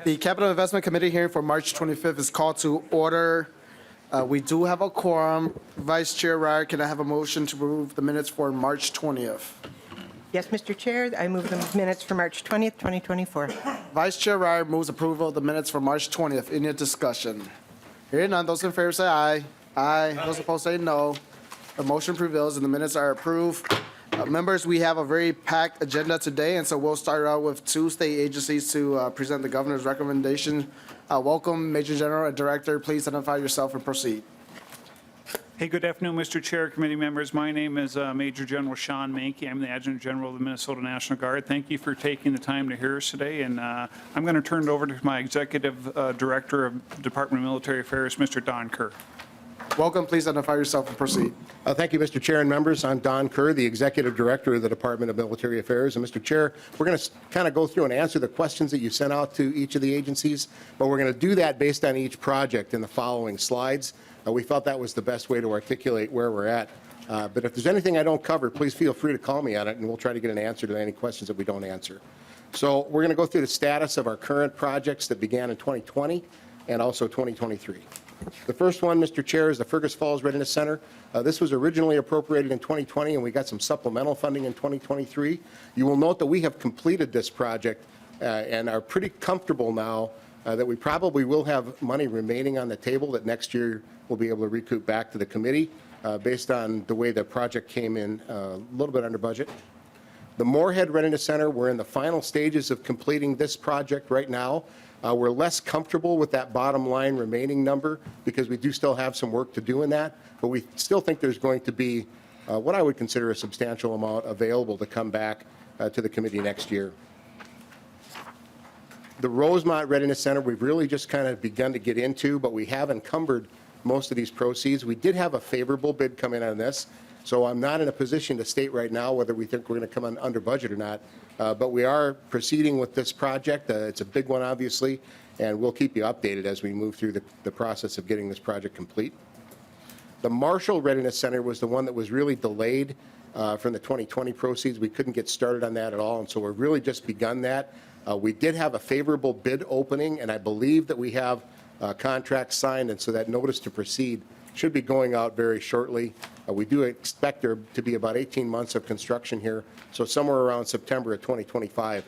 The Capital Investment Committee hearing for March 25th is called to order. We do have a quorum. Vice Chair Ryer, can I have a motion to approve the minutes for March 20th? Yes, Mr. Chair, I move the minutes for March 20th, 2024. Vice Chair Ryer moves approval of the minutes for March 20th. Any discussion? Hearing none, those in favor say aye. Aye. Those opposed say no. The motion prevails and the minutes are approved. Members, we have a very packed agenda today, and so we'll start out with two state agencies to present the governor's recommendation. Welcome, Major General and Director. Please identify yourself and proceed. Hey, good afternoon, Mr. Chair, committee members. My name is Major General Sean Mankey. I'm the Adjutant General of the Minnesota National Guard. Thank you for taking the time to hear us today, and I'm going to turn it over to my Executive Director of Department of Military Affairs, Mr. Don Kerr. Welcome. Please identify yourself and proceed. Thank you, Mr. Chair and members. I'm Don Kerr, the Executive Director of the Department of Military Affairs. And Mr. Chair, we're going to kind of go through and answer the questions that you sent out to each of the agencies, but we're going to do that based on each project in the following slides. We felt that was the best way to articulate where we're at. But if there's anything I don't cover, please feel free to call me on it, and we'll try to get an answer to any questions that we don't answer. So we're going to go through the status of our current projects that began in 2020 and also 2023. The first one, Mr. Chair, is the Fergus Falls Readiness Center. This was originally appropriated in 2020, and we got some supplemental funding in 2023. You will note that we have completed this project and are pretty comfortable now that we probably will have money remaining on the table that next year we'll be able to recoup back to the committee based on the way the project came in a little bit under budget. The Moorhead Readiness Center, we're in the final stages of completing this project right now. We're less comfortable with that bottom line remaining number because we do still have some work to do in that, but we still think there's going to be what I would consider a substantial amount available to come back to the committee next year. The Rosemont Readiness Center, we've really just kind of begun to get into, but we have encumbered most of these proceeds. We did have a favorable bid come in on this, so I'm not in a position to state right now whether we think we're going to come in under budget or not. But we are proceeding with this project. It's a big one, obviously, and we'll keep you updated as we move through the process of getting this project complete. The Marshall Readiness Center was the one that was really delayed from the 2020 proceeds. We couldn't get started on that at all, and so we've really just begun that. We did have a favorable bid opening, and I believe that we have contracts signed, and so that notice to proceed should be going out very shortly. We do expect there to be about 18 months of construction here, so somewhere around September of 2025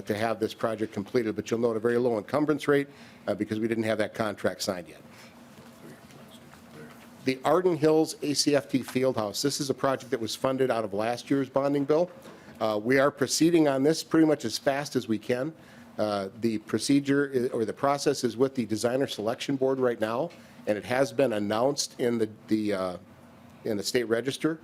to have this project completed. But you'll note a very low encumbrance rate because we didn't have that contract signed yet. The Arden Hills ACFT Fieldhouse. This is a project that was funded out of last year's bonding bill. We are proceeding on this pretty much as fast as we can. The procedure or the process is with the designer selection board right now, and it has been announced in the state register,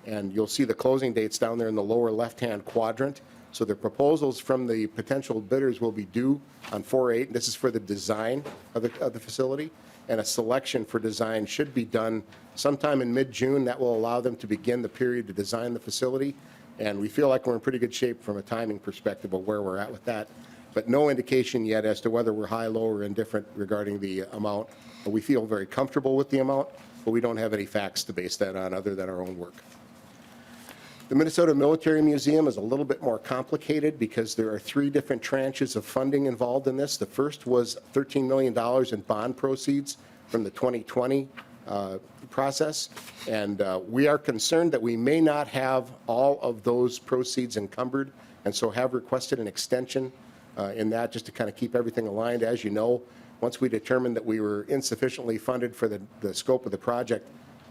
and you'll see the closing dates down there in the lower left-hand quadrant. So the proposals from the potential bidders will be due on 4/8. This is for the design of the facility, and a selection for design should be done sometime in mid-June. That will allow them to begin the period to design the facility, and we feel like we're in pretty good shape from a timing perspective of where we're at with that. But no indication yet as to whether we're high, low, or indifferent regarding the amount. We feel very comfortable with the amount, but we don't have any facts to base that on other than our own work. The Minnesota Military Museum is a little bit more complicated because there are 3 different tranches of funding involved in this. The first was $13 million in bond proceeds from the 2020 process, and we are concerned that we may not have all of those proceeds encumbered, and so have requested an extension in that just to kind of keep everything aligned. As you know, once we determined that we were insufficiently funded for the scope of the project,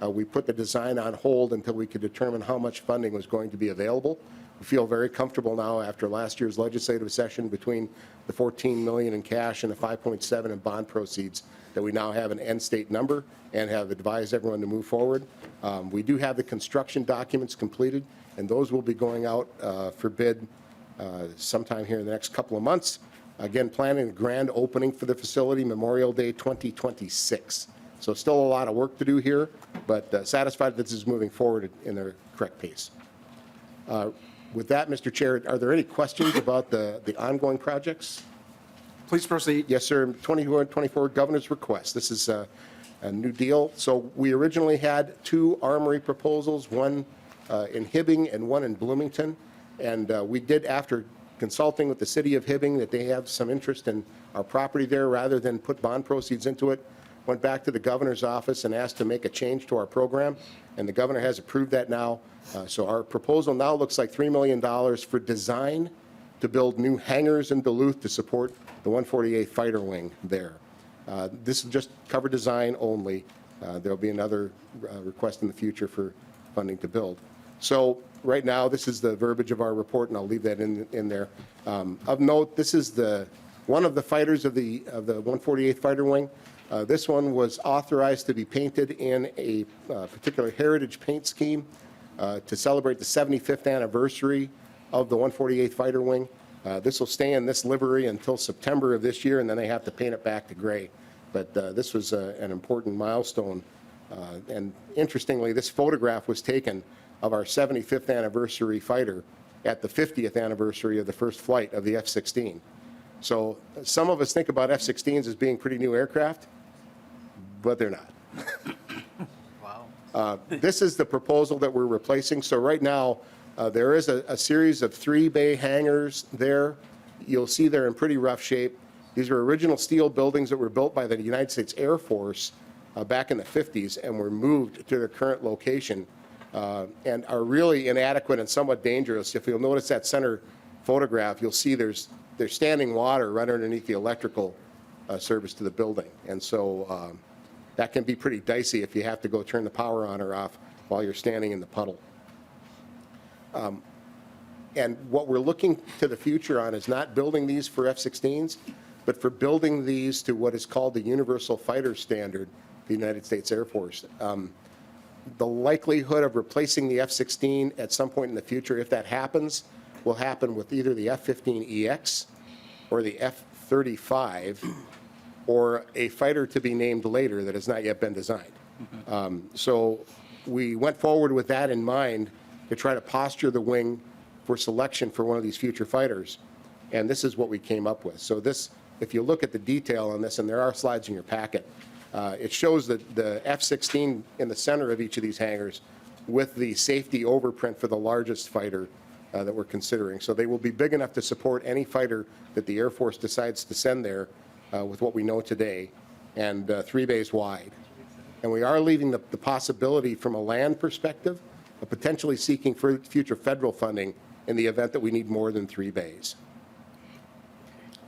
we put the design on hold until we could determine how much funding was going to be available. We feel very comfortable now after last year's legislative session between the $14 million in cash and the $5.7 in bond proceeds that we now have an end state number and have advised everyone to move forward. We do have the construction documents completed, and those will be going out for bid sometime here in the next couple of months. Again, planning a grand opening for the facility Memorial Day 2026. So still a lot of work to do here, but satisfied that this is moving forward in the correct pace. With that, Mr. Chair, are there any questions about the ongoing projects? Please proceed. Yes, sir. 24 governor's request. This is a new deal. So we originally had 2 armory proposals, one in Hibbing and one in Bloomington. And we did, after consulting with the city of Hibbing that they have some interest in our property there rather than put bond proceeds into it. Went back to the governor's office and asked to make a change to our program, and the governor has approved that now. So our proposal now looks like $3 million for design to build new hangars in Duluth to support the 148th Fighter Wing there. This will just cover design only. There'll be another request in the future for funding to build. So right now, this is the verbiage of our report, and I'll leave that in there. Of note, this is one of the fighters of the 148th Fighter Wing. This one was authorized to be painted in a particular heritage paint scheme to celebrate the 75th anniversary of the 148th Fighter Wing. This will stay in this livery until September of this year, and then they have to paint it back to gray. But this was an important milestone. And interestingly, this photograph was taken of our 75th anniversary fighter at the 50th anniversary of the first flight of the F-16. So some of us think about F-16s as being pretty new aircraft, but they're not. Wow. This is the proposal that we're replacing. So right now, there is a series of 3-bay hangars there. You'll see they're in pretty rough shape. These are original steel buildings that were built by the United States Air Force back in the 50s and were moved to their current location and are really inadequate and somewhat dangerous. If you'll notice that center photograph, you'll see there's standing water right underneath the electrical service to the building. And so that can be pretty dicey if you have to go turn the power on or off while you're standing in the puddle. And what we're looking to the future on is not building these for F-16s, but for building these to what is called the Universal Fighter Standard, the United States Air Force. The likelihood of replacing the F-16 at some point in the future, if that happens, will happen with either the F-15EX or the F-35 or a fighter to be named later that has not yet been designed. So we went forward with that in mind to try to posture the wing for selection for one of these future fighters. And this is what we came up with. So this, if you look at the detail on this, and there are slides in your packet, it shows that the F-16 in the center of each of these hangars with the safety overprint for the largest fighter that we're considering. So they will be big enough to support any fighter that the Air Force decides to send there with what we know today, and 3 bays wide. And we are leaving the possibility from a land perspective of potentially seeking for future federal funding in the event that we need more than 3 bays.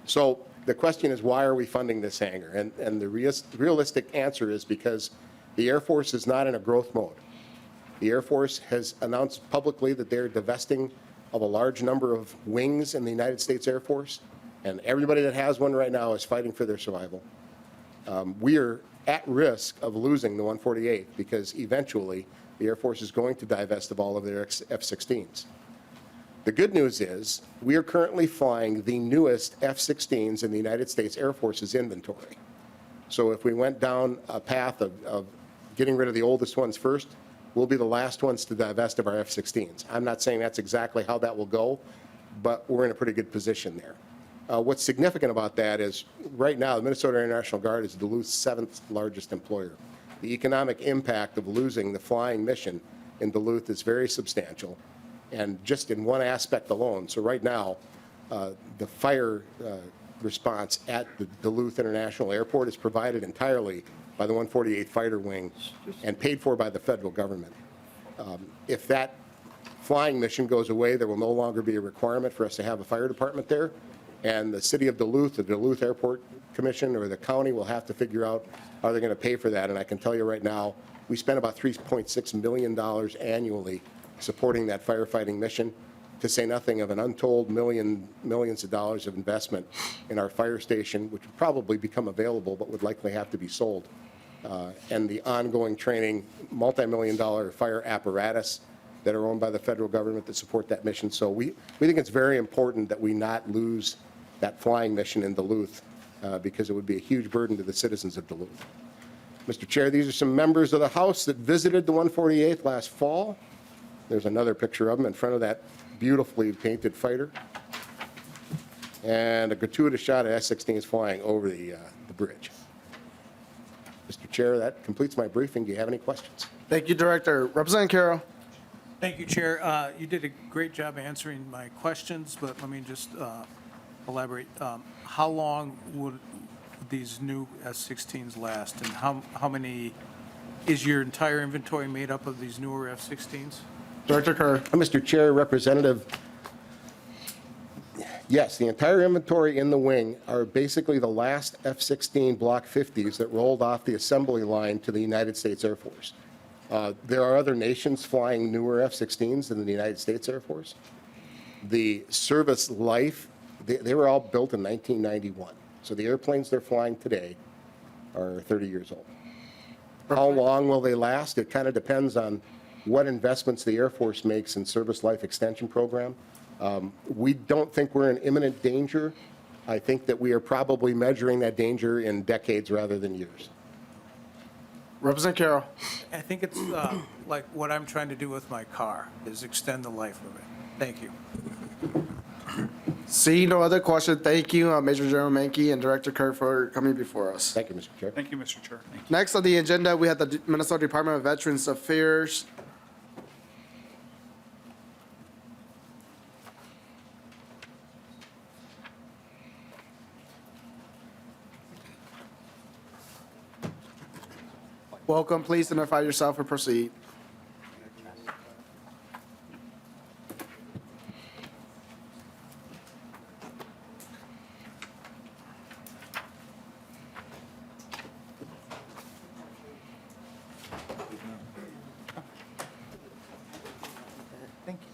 So the question is, why are we funding this hangar? And the realistic answer is because the Air Force is not in a growth mode. The Air Force has announced publicly that they're divesting of a large number of wings in the United States Air Force, and everybody that has one right now is fighting for their survival. We are at risk of losing the 148th because eventually the Air Force is going to divest of all of their F-16s. The good news is we are currently flying the newest F-16s in the United States Air Force's inventory. So if we went down a path of getting rid of the oldest ones first, we'll be the last ones to divest of our F-16s. I'm not saying that's exactly how that will go, but we're in a pretty good position there. What's significant about that is right now the Minnesota International Guard is Duluth's 7th largest employer. The economic impact of losing the flying mission in Duluth is very substantial, and just in one aspect alone. So right now, the fire response at the Duluth International Airport is provided entirely by the 148th Fighter Wing and paid for by the federal government. If that flying mission goes away, there will no longer be a requirement for us to have a fire department there, and the city of Duluth, the Duluth Airport Commission, or the county will have to figure out how they're going to pay for that. And I can tell you right now, we spend about $3.6 million annually supporting that firefighting mission, to say nothing of an untold millions of dollars of investment in our fire station, which would probably become available but would likely have to be sold, and the ongoing training, multi-million-dollar fire apparatus that are owned by the federal government that support that mission. So we think it's very important that we not lose that flying mission in Duluth because it would be a huge burden to the citizens of Duluth. Mr. Chair, these are some members of the House that visited the 148th last fall. There's another picture of them in front of that beautifully painted fighter. And a gratuitous shot of F-16s flying over the bridge. Mr. Chair, that completes my briefing. Do you have any questions? Thank you, Director. Representative Carroll. Thank you, Chair. You did a great job answering my questions, but let me just elaborate. How long would these new F-16s last, and how many, is your entire inventory made up of these newer F-16s? Director Kerr. Mr. Chair, Representative, yes, the entire inventory in the wing are basically the last F-16 Block 50s that rolled off the assembly line to the United States Air Force. There are other nations flying newer F-16s than the United States Air Force. The service life, they were all built in 1991. So the airplanes they're flying today are 30 years old. How long will they last? It kind of depends on what investments the Air Force makes in service life extension program. We don't think we're in imminent danger. I think that we are probably measuring that danger in decades rather than years. Representative Carroll. I think it's like what I'm trying to do with my car, is extend the life of it. Thank you. See no other question. Thank you, Major General Menke and Director Kerr for coming before us. Thank you, Mr. Chair. Thank you, Mr. Chair. Thank you. Next on the agenda, we have the Minnesota Department of Veterans Affairs. Welcome. Please identify yourself and proceed. Thank you.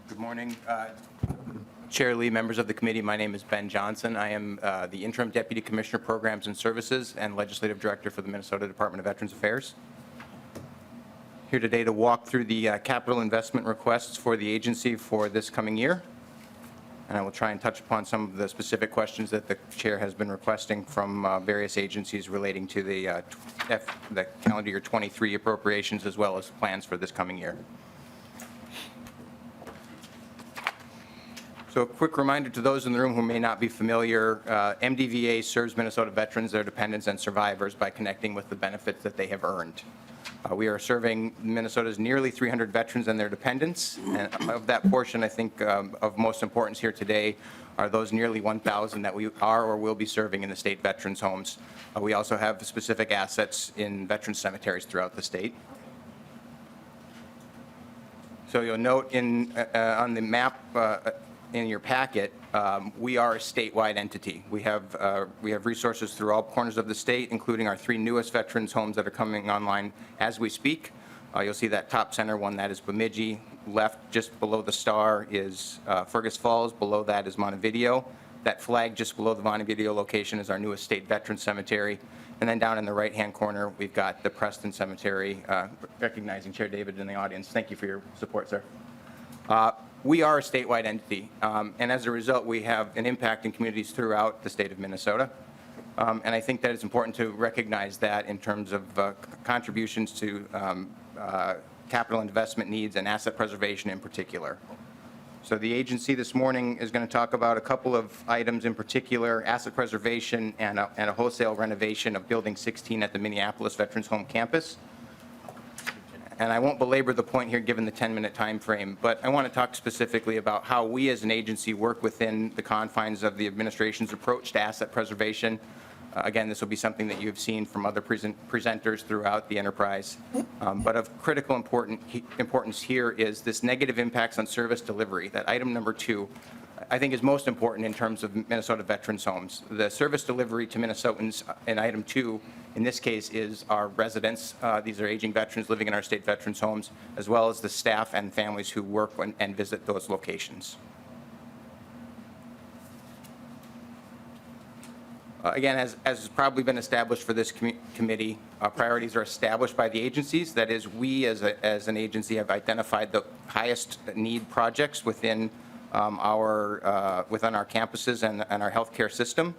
Good morning, Chair Lee, members of the committee. My name is Ben Johnson. I am the Interim Deputy Commissioner Programs and Services and Legislative Director for the Minnesota Department of Veterans Affairs. Here today to walk through the capital investment requests for the agency for this coming year. And I will try and touch upon some of the specific questions that the Chair has been requesting from various agencies relating to the calendar year 23 appropriations as well as plans for this coming year. So a quick reminder to those in the room who may not be familiar, MDVA serves Minnesota veterans, their dependents, and survivors by connecting with the benefits that they have earned. We are serving Minnesota's nearly 300 veterans and their dependents, and of that portion, I think of most importance here today are those nearly 1,000 that we are or will be serving in the state veterans' homes. We also have specific assets in veteran cemeteries throughout the state. So you'll note on the map in your packet, we are a statewide entity. We have resources through all corners of the state, including our 3 newest veterans homes that are coming online as we speak. You'll see that top center one, that is Bemidji. Left, just below the star, is Fergus Falls. Below that is Montevideo. That flag just below the Montevideo location is our newest state veteran cemetery. And then down in the right-hand corner, we've got the Preston Cemetery, recognizing Chair David in the audience. Thank you for your support, sir. We are a statewide entity, and as a result, we have an impact in communities throughout the state of Minnesota. And I think that it's important to recognize that in terms of contributions to capital investment needs and asset preservation in particular. So the agency this morning is going to talk about a couple of items in particular: asset preservation and a wholesale renovation of Building 16 at the Minneapolis Veterans Home Campus. And I won't belabor the point here given the 10-minute time frame, but I want to talk specifically about how we as an agency work within the confines of the administration's approach to asset preservation. Again, this will be something that you've seen from other presenters throughout the enterprise. But of critical importance here is this negative impacts on service delivery. That item number 2, I think, is most important in terms of Minnesota veterans homes. The service delivery to Minnesotans in item 2, in this case, is our residents. These are aging veterans living in our state veterans homes, as well as the staff and families who work and visit those locations. Again, as has probably been established for this committee, priorities are established by the agencies. That is, we as an agency have identified the highest need projects within within our campuses and our healthcare system.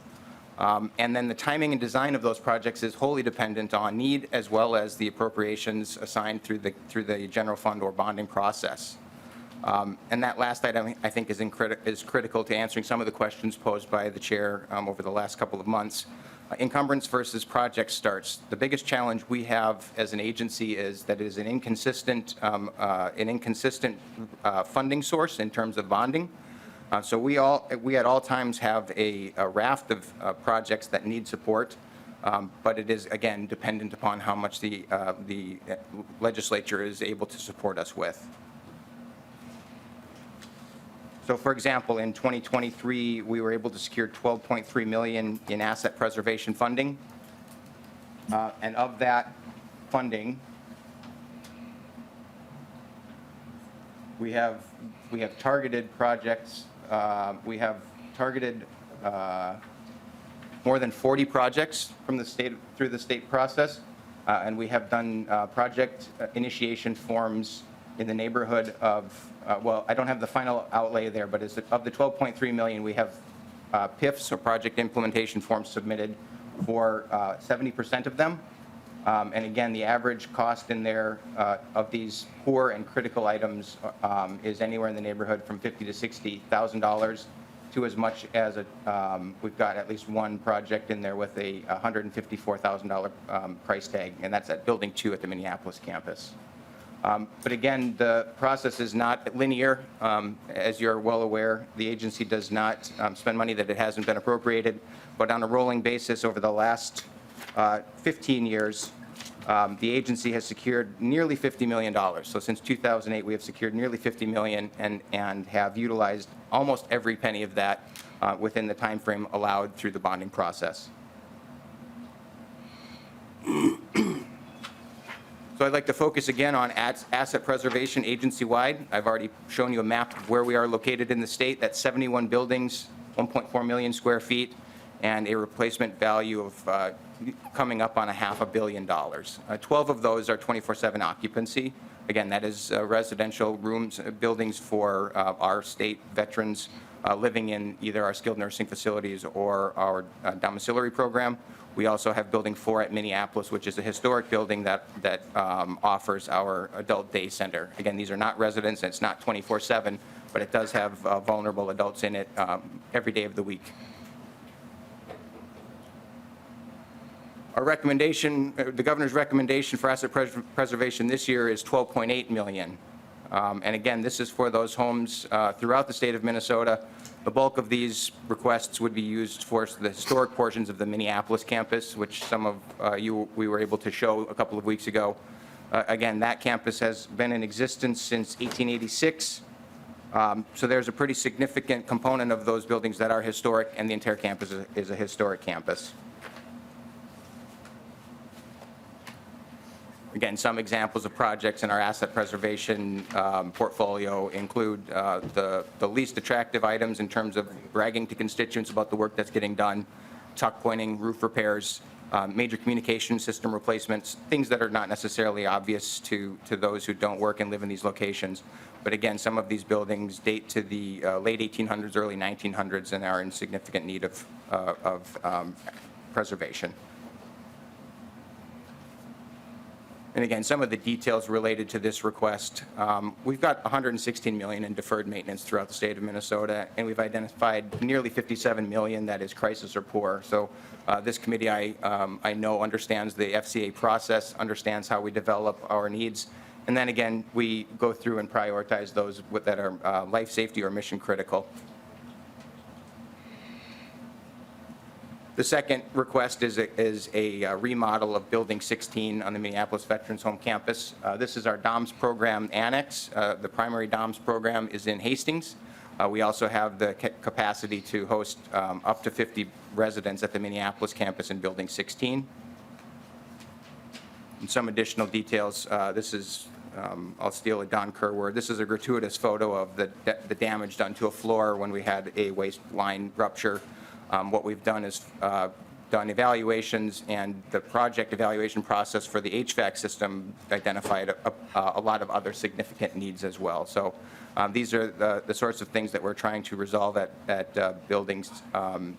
And then the timing and design of those projects is wholly dependent on need as well as the appropriations assigned through the general fund or bonding process. And that last item, I think, is critical to answering some of the questions posed by the chair over the last couple of months. Encumbrance versus project starts. The biggest challenge we have as an agency is that it is an inconsistent funding source in terms of bonding. So we at all times have a raft of projects that need support, but it is, again, dependent upon how much the legislature is able to support us with. So, for example, in 2023, we were able to secure $12.3 million in asset preservation funding. And of that funding, we have targeted projects. We have targeted more than 40 projects from the state through the state process, and we have done project initiation forms in the neighborhood of. Well, I don't have the final outlay there, but of the $12.3 million, we have PIFs, or project implementation forms, submitted for 70% of them. And again, the average cost in there of these core and critical items is anywhere in the neighborhood from $50,000 to $60,000 to as much as we've got at least one project in there with a $154,000 price tag, and that's at Building 2 at the Minneapolis campus. But again, the process is not linear. As you're well aware, the agency does not spend money that it hasn't been appropriated, but on a rolling basis over the last 15 years, the agency has secured nearly $50 million. So since 2008, we have secured nearly $50 million and have utilized almost every penny of that within the time frame allowed through the bonding process. So I'd like to focus again on asset preservation agency-wide. I've already shown you a map of where we are located in the state. That's 71 buildings, 1.4 million square feet, and a replacement value of coming up on $500 million. 12 of those are 24/7 occupancy. Again, that is residential rooms, buildings for our state veterans living in either our skilled nursing facilities or our domiciliary program. We also have Building 4 at Minneapolis, which is a historic building that offers our adult day center. Again, these are not residents, and it's not 24/7, but it does have vulnerable adults in it every day of the week. Our recommendation, the governor's recommendation for asset preservation this year is $12.8 million. And again, this is for those homes throughout the state of Minnesota. The bulk of these requests would be used for the historic portions of the Minneapolis campus, which some of we were able to show a couple of weeks ago. Again, that campus has been in existence since 1886. So there's a pretty significant component of those buildings that are historic, and the entire campus is a historic campus. Again, some examples of projects in our asset preservation portfolio include the least attractive items in terms of bragging to constituents about the work that's getting done, tuck pointing, roof repairs, major communication system replacements, things that are not necessarily obvious to those who don't work and live in these locations. But again, some of these buildings date to the late 1800s, early 1900s, and are in significant need of preservation. And again, some of the details related to this request, we've got $116 million in deferred maintenance throughout the state of Minnesota, and we've identified nearly $57 million that is crisis or poor. So this committee, I know, understands the FCA process, understands how we develop our needs, and then again, we go through and prioritize those that are life safety or mission critical. The second request is a remodel of Building 16 on the Minneapolis Veterans Home campus. This is our DOMS program annex. The primary DOMS program is in Hastings. We also have the capacity to host up to 50 residents at the Minneapolis campus in Building 16. And some additional details. This is, I'll steal a Don Kerr word. This is a gratuitous photo of the damage done to a floor when we had a waste line rupture. What we've done is done evaluations, and the project evaluation process for the HVAC system identified a lot of other significant needs as well. So these are the sorts of things that we're trying to resolve at buildings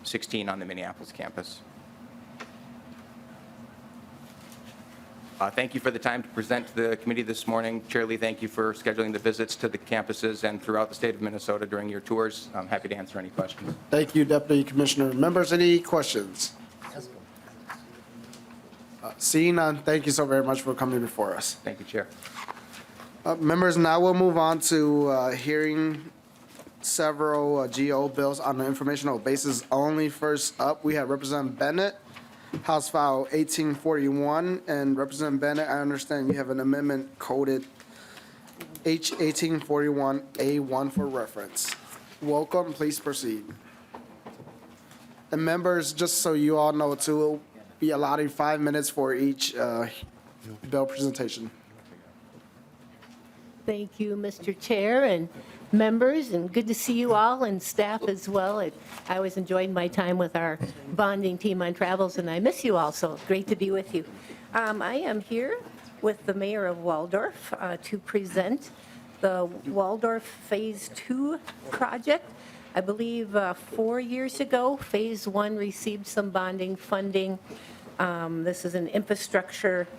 16 on the Minneapolis campus. Thank you for the time to present to the committee this morning. Chair Lee, thank you for scheduling the visits to the campuses and throughout the state of Minnesota during your tours. I'm happy to answer any questions. Thank you, Deputy Commissioner. Members, any questions? Seeing none, thank you so very much for coming before us. Thank you, Chair. Members, now we'll move on to hearing several GO bills on the informational basis only. First up, we have Representative Bennett, House File 1841. And Representative Bennett, I understand you have an amendment coded H 1841A1 for reference. Welcome, please proceed. And members, just so you all know too, we'll be allotting 5 minutes for each bill presentation. Thank you, Mr. Chair and members, and good to see you all and staff as well. I always enjoyed my time with our bonding team on travels, and I miss you all, so great to be with you. I am here with the mayor of Waldorf to present the Waldorf Phase 2 project. I believe 4 years ago, Phase 1 received some bonding funding. This is an infrastructure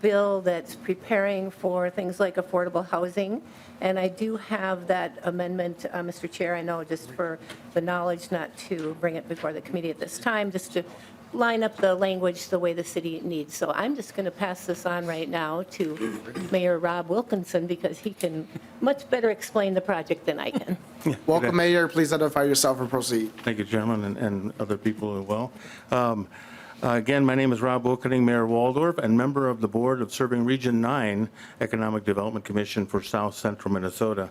bill that's preparing for things like affordable housing. And I do have that amendment, Mr. Chair, I know just for the knowledge not to bring it before the committee at this time, just to line up the language the way the city needs. So I'm just going to pass this on right now to Mayor Rob Wilkinson because he can much better explain the project than I can. Welcome, Mayor. Please identify yourself and proceed. Thank you, Chairman, and other people as well. Again, my name is Rob Wilkening, Mayor of Waldorf, and member of the Board of Serving Region 9 Economic Development Commission for South Central Minnesota.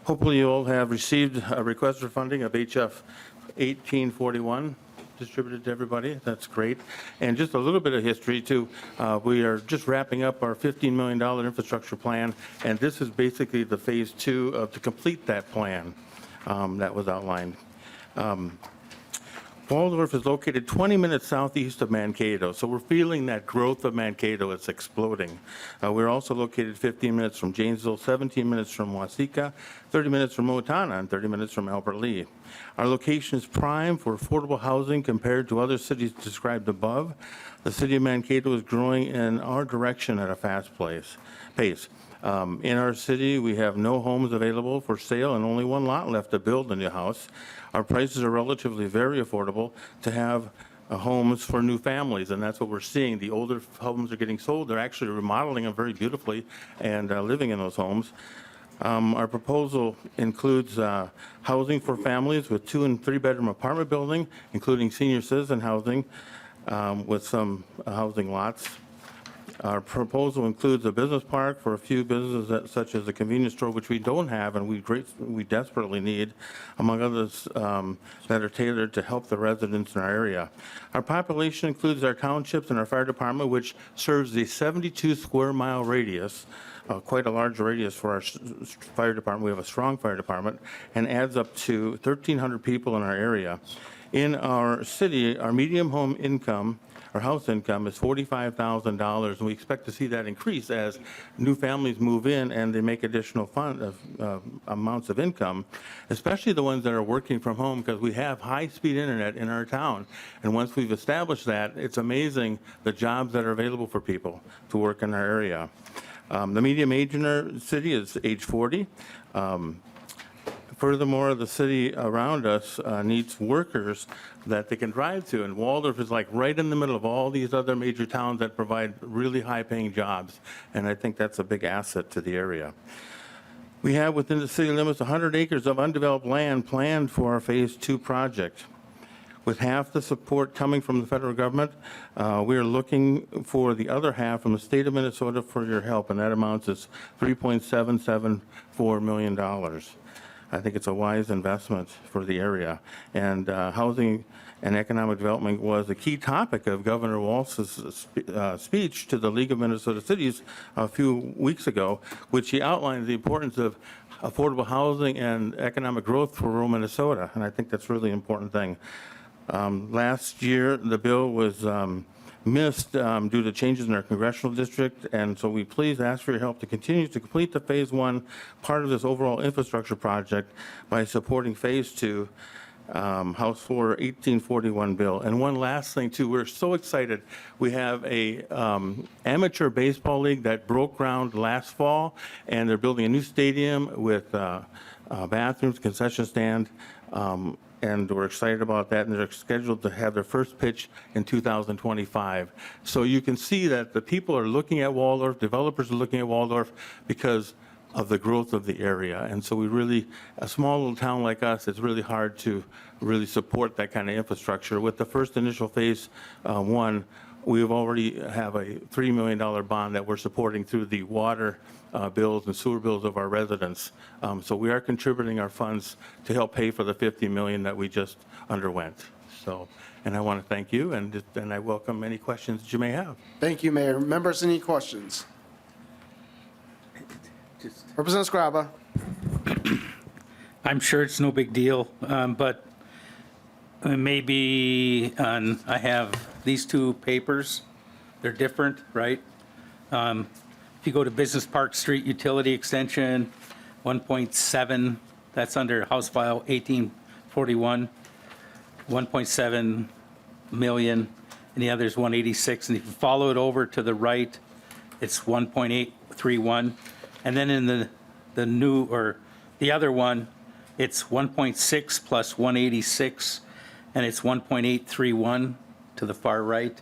Hopefully you all have received a request for funding of HF 1841 distributed to everybody. That's great. And just a little bit of history too. We are just wrapping up our $15 million infrastructure plan, and this is basically the phase 2 to complete that plan that was outlined. Waldorf is located 20 minutes southeast of Mankato, so we're feeling that growth of Mankato. It's exploding. We're also located 15 minutes from Janesville, 17 minutes from Waseca, 30 minutes from Owatonna, and 30 minutes from Albert Lea. Our location is prime for affordable housing compared to other cities described above. The city of Mankato is growing in our direction at a fast pace. In our city, we have no homes available for sale and only one lot left to build a new house. Our prices are relatively very affordable to have homes for new families, and that's what we're seeing. The older homes are getting sold. They're actually remodeling them very beautifully and living in those homes. Our proposal includes housing for families with 2- and 3-bedroom apartment building, including senior citizen housing with some housing lots. Our proposal includes a business park for a few businesses such as a convenience store, which we don't have and we desperately need, among others that are tailored to help the residents in our area. Our population includes our townships and our fire department, which serves the 72 square mile radius, quite a large radius for our fire department. We have a strong fire department and adds up to 1,300 people in our area. In our city, our median home income, our house income is $45,000, and we expect to see that increase as new families move in and they make additional amounts of income, especially the ones that are working from home, because we have high-speed internet in our town. And once we've established that, it's amazing the jobs that are available for people to work in our area. The median age in our city is age 40. Furthermore, the city around us needs workers that they can drive to, and Waldorf is like right in the middle of all these other major towns that provide really high-paying jobs, and I think that's a big asset to the area. We have within the city limits 100 acres of undeveloped land planned for our Phase 2 project. With half the support coming from the federal government, we are looking for the other half from the state of Minnesota for your help, and that amounts to $3.774 million. I think it's a wise investment for the area. And housing and economic development was a key topic of Governor Walz's speech to the League of Minnesota Cities a few weeks ago, which he outlined the importance of affordable housing and economic growth for rural Minnesota. And I think that's really an important thing. Last year, the bill was missed due to changes in our congressional district, and so we please ask for your help to continue to complete the Phase 1 part of this overall infrastructure project by supporting Phase 2, House Floor 1841 bill. And one last thing, too, we're so excited. We have a amateur baseball league that broke ground last fall, and they're building a new stadium with bathrooms, concession stand, and we're excited about that, and they're scheduled to have their first pitch in 2025. So you can see that the people are looking at Waldorf, developers are looking at Waldorf because of the growth of the area. And so we really, a small little town like us, it's really hard to really support that kind of infrastructure. With the first initial Phase 1, we've already have a $3 million bond that we're supporting through the water bills and sewer bills of our residents. So we are contributing our funds to help pay for the $50 million that we just underwent. So, and I want to thank you, and I welcome any questions that you may have. Thank you, Mayor. Members, any questions? Representative Scriba. I'm sure it's no big deal, but maybe I have these two papers. They're different, right? If you go to Business Park Street Utility Extension, 1.7, that's under House File 1841, 1.7 million, and the other is 186. And if you follow it over to the right, it's 1.831. And then in the new, or the other one, it's 1.6 plus 186, and it's 1.831 to the far right.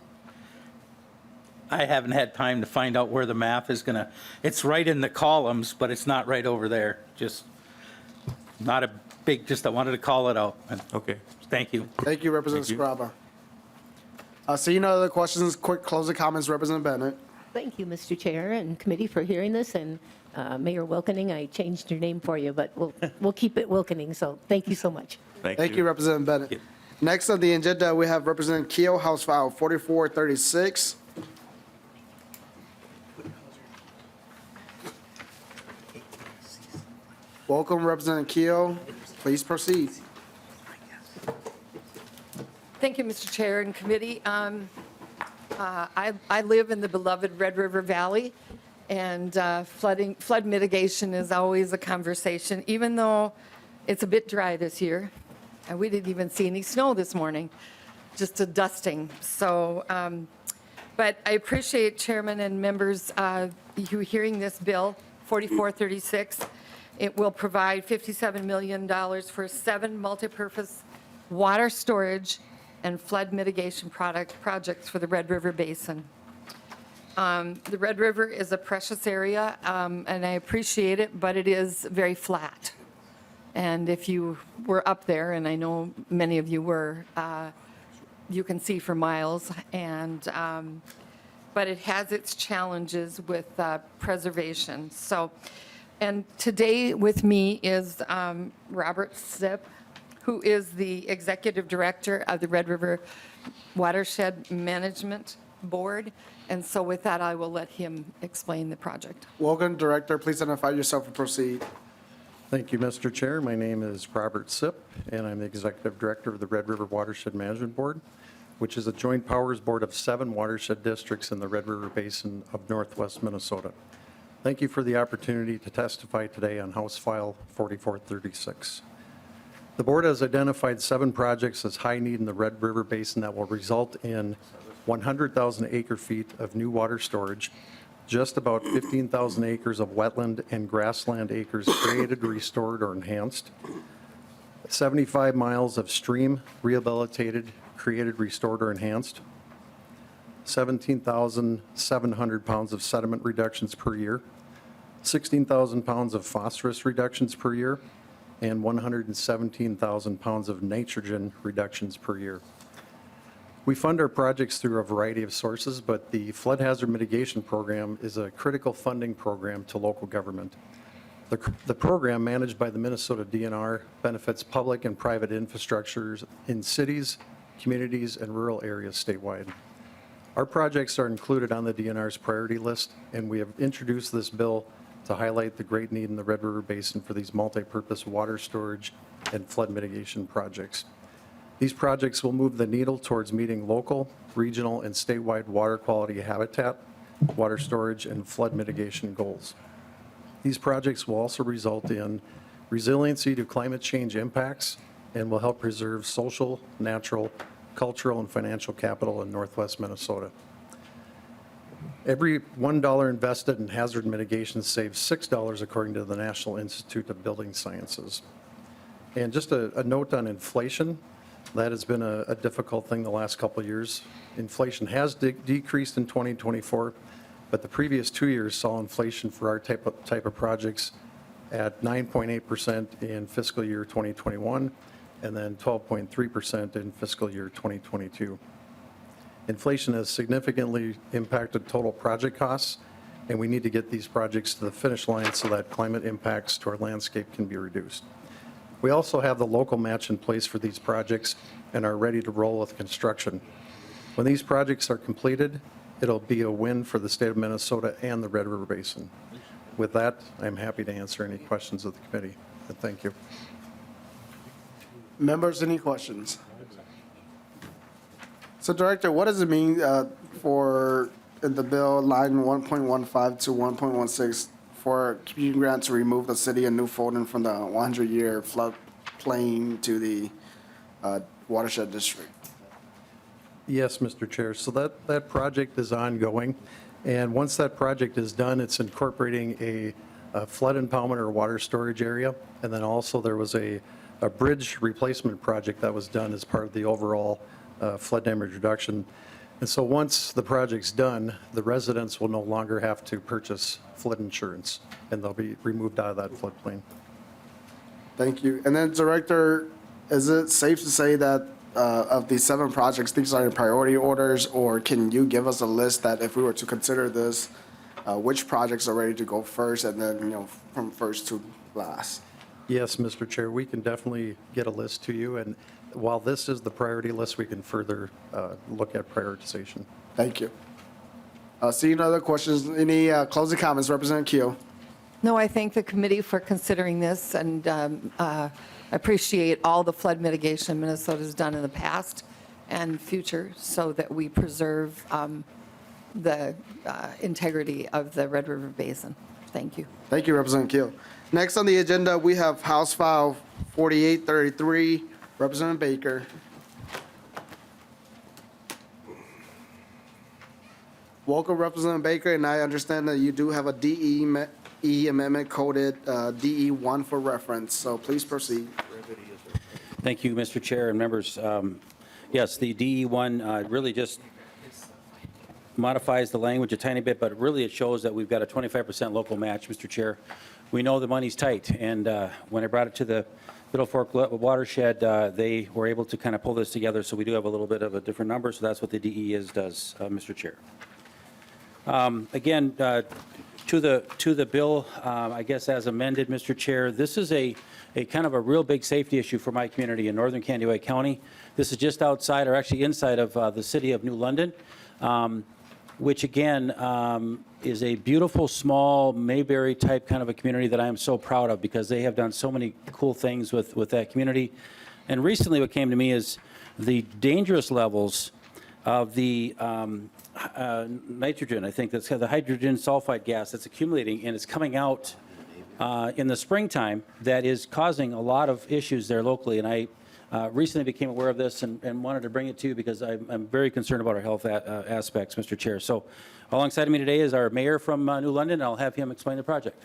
I haven't had time to find out where the math is going to, it's right in the columns, but it's not right over there. Just not a big, just I wanted to call it out. Okay. Thank you. Thank you, Representative Thank you. Scriba. Seeing no other questions, quick closing comments, Representative Bennett. Thank you, Mr. Chair and committee for hearing this, and Mayor Wilkening, I changed your name for you, but we'll keep it Wilkening, so thank you so much. Thank you, Representative Bennett. you. Next on the agenda, we have Representative Kiel, House File 4436. Welcome, Representative Kiel. Please proceed. Thank you, Mr. Chair and committee. I live in the beloved Red River Valley, and flood mitigation is always a conversation, even though it's a bit dry this year. And we didn't even see any snow this morning, just a dusting. So, but I appreciate Chairman and members you hearing this bill, 4436. It will provide $57 million for 7 multipurpose water storage and flood mitigation projects for the Red River Basin. The Red River is a precious area, and I appreciate it, but it is very flat. And if you were up there, and I know many of you were, you can see for miles. And but it has its challenges with preservation. So, and today with me is Robert Sipp, who is the Executive Director of the Red River Watershed Management Board. And so with that, I will let him explain the project. Welcome, Director. Please identify yourself and proceed. Thank you, Mr. Chair. My name is Robert Sipp, and I'm the Executive Director of the Red River Watershed Management Board, which is a joint powers board of 7 watershed districts in the Red River Basin of northwest Minnesota. Thank you for the opportunity to testify today on House File 4436. The board has identified 7 projects as high need in the Red River Basin that will result in 100,000 acre-feet of new water storage, just about 15,000 acres of wetland and grassland acres created, restored, or enhanced, 75 miles of stream rehabilitated, created, restored, or enhanced, 17,700 pounds of sediment reductions per year, 16,000 pounds of phosphorus reductions per year, and 117,000 pounds of nitrogen reductions per year. We fund our projects through a variety of sources, but the Flood Hazard Mitigation Program is a critical funding program to local government. The program, managed by the Minnesota DNR, benefits public and private infrastructures in cities, communities, and rural areas statewide. Our projects are included on the DNR's priority list, and we have introduced this bill to highlight the great need in the Red River Basin for these multi-purpose water storage and flood mitigation projects. These projects will move the needle towards meeting local, regional, and statewide water quality habitat, water storage, and flood mitigation goals. These projects will also result in resiliency to climate change impacts and will help preserve social, natural, cultural, and financial capital in northwest Minnesota. Every $1 invested in hazard mitigation saves $6 according to the National Institute of Building Sciences. And just a note on inflation, that has been a difficult thing the last couple of years. Inflation has decreased in 2024, but the previous 2 years saw inflation for our type of projects at 9.8% in fiscal year 2021, and then 12.3% in fiscal year 2022. Inflation has significantly impacted total project costs, and we need to get these projects to the finish line so that climate impacts to our landscape can be reduced. We also have the local match in place for these projects and are ready to roll with construction. When these projects are completed, it'll be a win for the state of Minnesota and the Red River Basin. With that, I'm happy to answer any questions of the committee, and thank you. Members, any questions? So Director, what does it mean for in the bill, line 1.15 to 1.16, for community grant to remove the city of New Fulton from the 100-year floodplain to the watershed district? Yes, Mr. Chair. So that project is ongoing, and once that project is done, it's incorporating a flood impoundment or water storage area, and then also there was a bridge replacement project that was done as part of the overall flood damage reduction. And so once the project's done, the residents will no longer have to purchase flood insurance, and they'll be removed out of that floodplain. Thank you. And then Director, is it safe to say that of these 7 projects, these are in priority orders, or can you give us a list that if we were to consider this, which projects are ready to go first, and then, from first to last? Yes, Mr. Chair, we can definitely get a list to you, and while this is the priority list, we can further look at prioritization. Thank you. Seeing no other questions, any closing comments, Representative Kiel? No, I thank the committee for considering this, and appreciate all the flood mitigation Minnesota's done in the past and future so that we preserve the integrity of the Red River Basin. Thank you. Thank you, Representative Kiel. Next on the agenda, we have House File 4833, Representative Baker. Welcome, Representative Baker, and I understand that you do have a DE amendment coded DE1 for reference, so please proceed. Thank you, Mr. Chair and members. Yes, the DE1 really just modifies the language a tiny bit, but really it shows that we've got a 25% local match, Mr. Chair. We know the money's tight, and when I brought it to the Middle Fork Watershed, they were able to kind of pull this together, so we do have a little bit of a different number, so that's what the DE does, Mr. Chair. Again, to the bill, I guess as amended, Mr. Chair, this is a kind of a real big safety issue for my community in northern Kansas County. This is just outside, or actually inside of the city of New London, which again is a beautiful, small, Mayberry type kind of a community that I am so proud of because they have done so many cool things with that community. And recently what came to me is the dangerous levels of the nitrogen, I think that's the hydrogen sulfide gas that's accumulating and it's coming out in the springtime that is causing a lot of issues there locally. And I recently became aware of this and wanted to bring it to you because I'm very concerned about our health aspects, Mr. Chair. So alongside of me today is our mayor from New London, and I'll have him explain the project.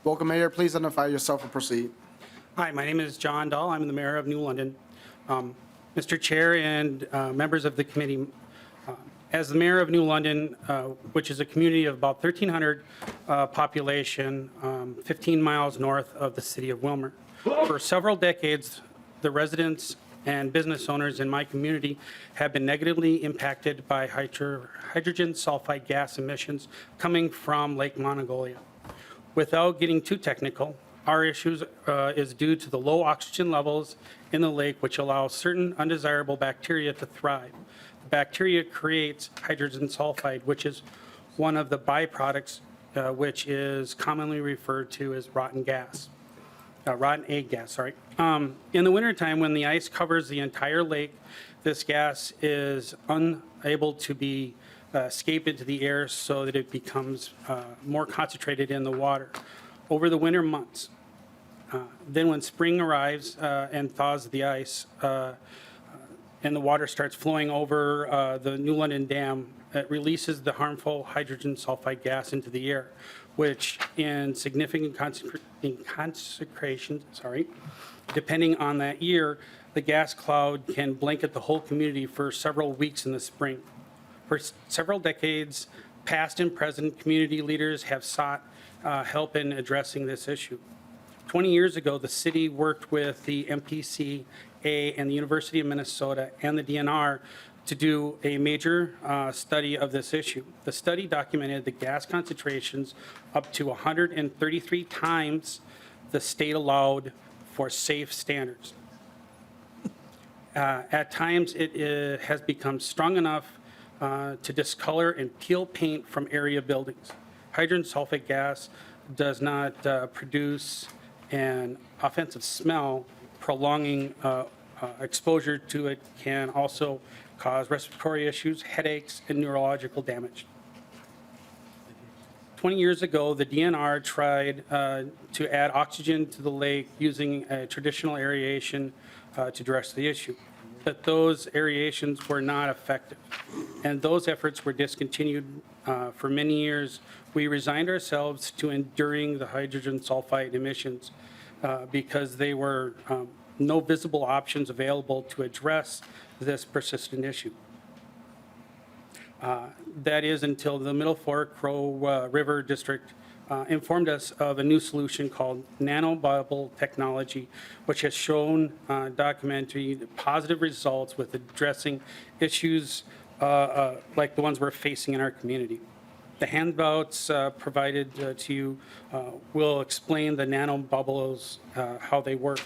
Welcome, Mayor. Please identify yourself and proceed. Hi, my name is John Dahl. I'm the mayor of New London. Mr. Chair and members of the committee, as the mayor of New London, which is a community of about 1,300 population, 15 miles north of the city of Wilmer, for several decades, the residents and business owners in my community have been negatively impacted by hydrogen sulfide gas emissions coming from Lake Monongalia. Without getting too technical, our issues is due to the low oxygen levels in the lake, which allow certain undesirable bacteria to thrive. The bacteria creates hydrogen sulfide, which is one of the byproducts, which is commonly referred to as rotten gas. rotten egg gas, sorry. In the wintertime, when the ice covers the entire lake, this gas is unable to be escape into the air so that it becomes more concentrated in the water. Over the winter months, then when spring arrives and thaws the ice, and the water starts flowing over the New London Dam, it releases the harmful hydrogen sulfide gas into the air, which in significant concentrations, depending on that year, the gas cloud can blanket the whole community for several weeks in the spring. For several decades, past and present community leaders have sought help in addressing this issue. 20 years ago, the city worked with the MPCA and the University of Minnesota and the DNR to do a major study of this issue. The study documented the gas concentrations up to 133 times the state allowed for safe standards. At times, it has become strong enough to discolor and peel paint from area buildings. Hydrogen sulfate gas does not produce an offensive smell. Prolonging exposure to it can also cause respiratory issues, headaches, and neurological damage. 20 years ago, the DNR tried to add oxygen to the lake using traditional aeration to address the issue. But those aerations were not effective, and those efforts were discontinued for many years. We resigned ourselves to enduring the hydrogen sulfide emissions because they were no visible options available to address this persistent issue. That is until the Middle Fork Crow River District informed us of a new solution called nanobubble technology, which has shown documentary positive results with addressing issues like the ones we're facing in our community. The handouts provided to you will explain the nanobubbles, how they work.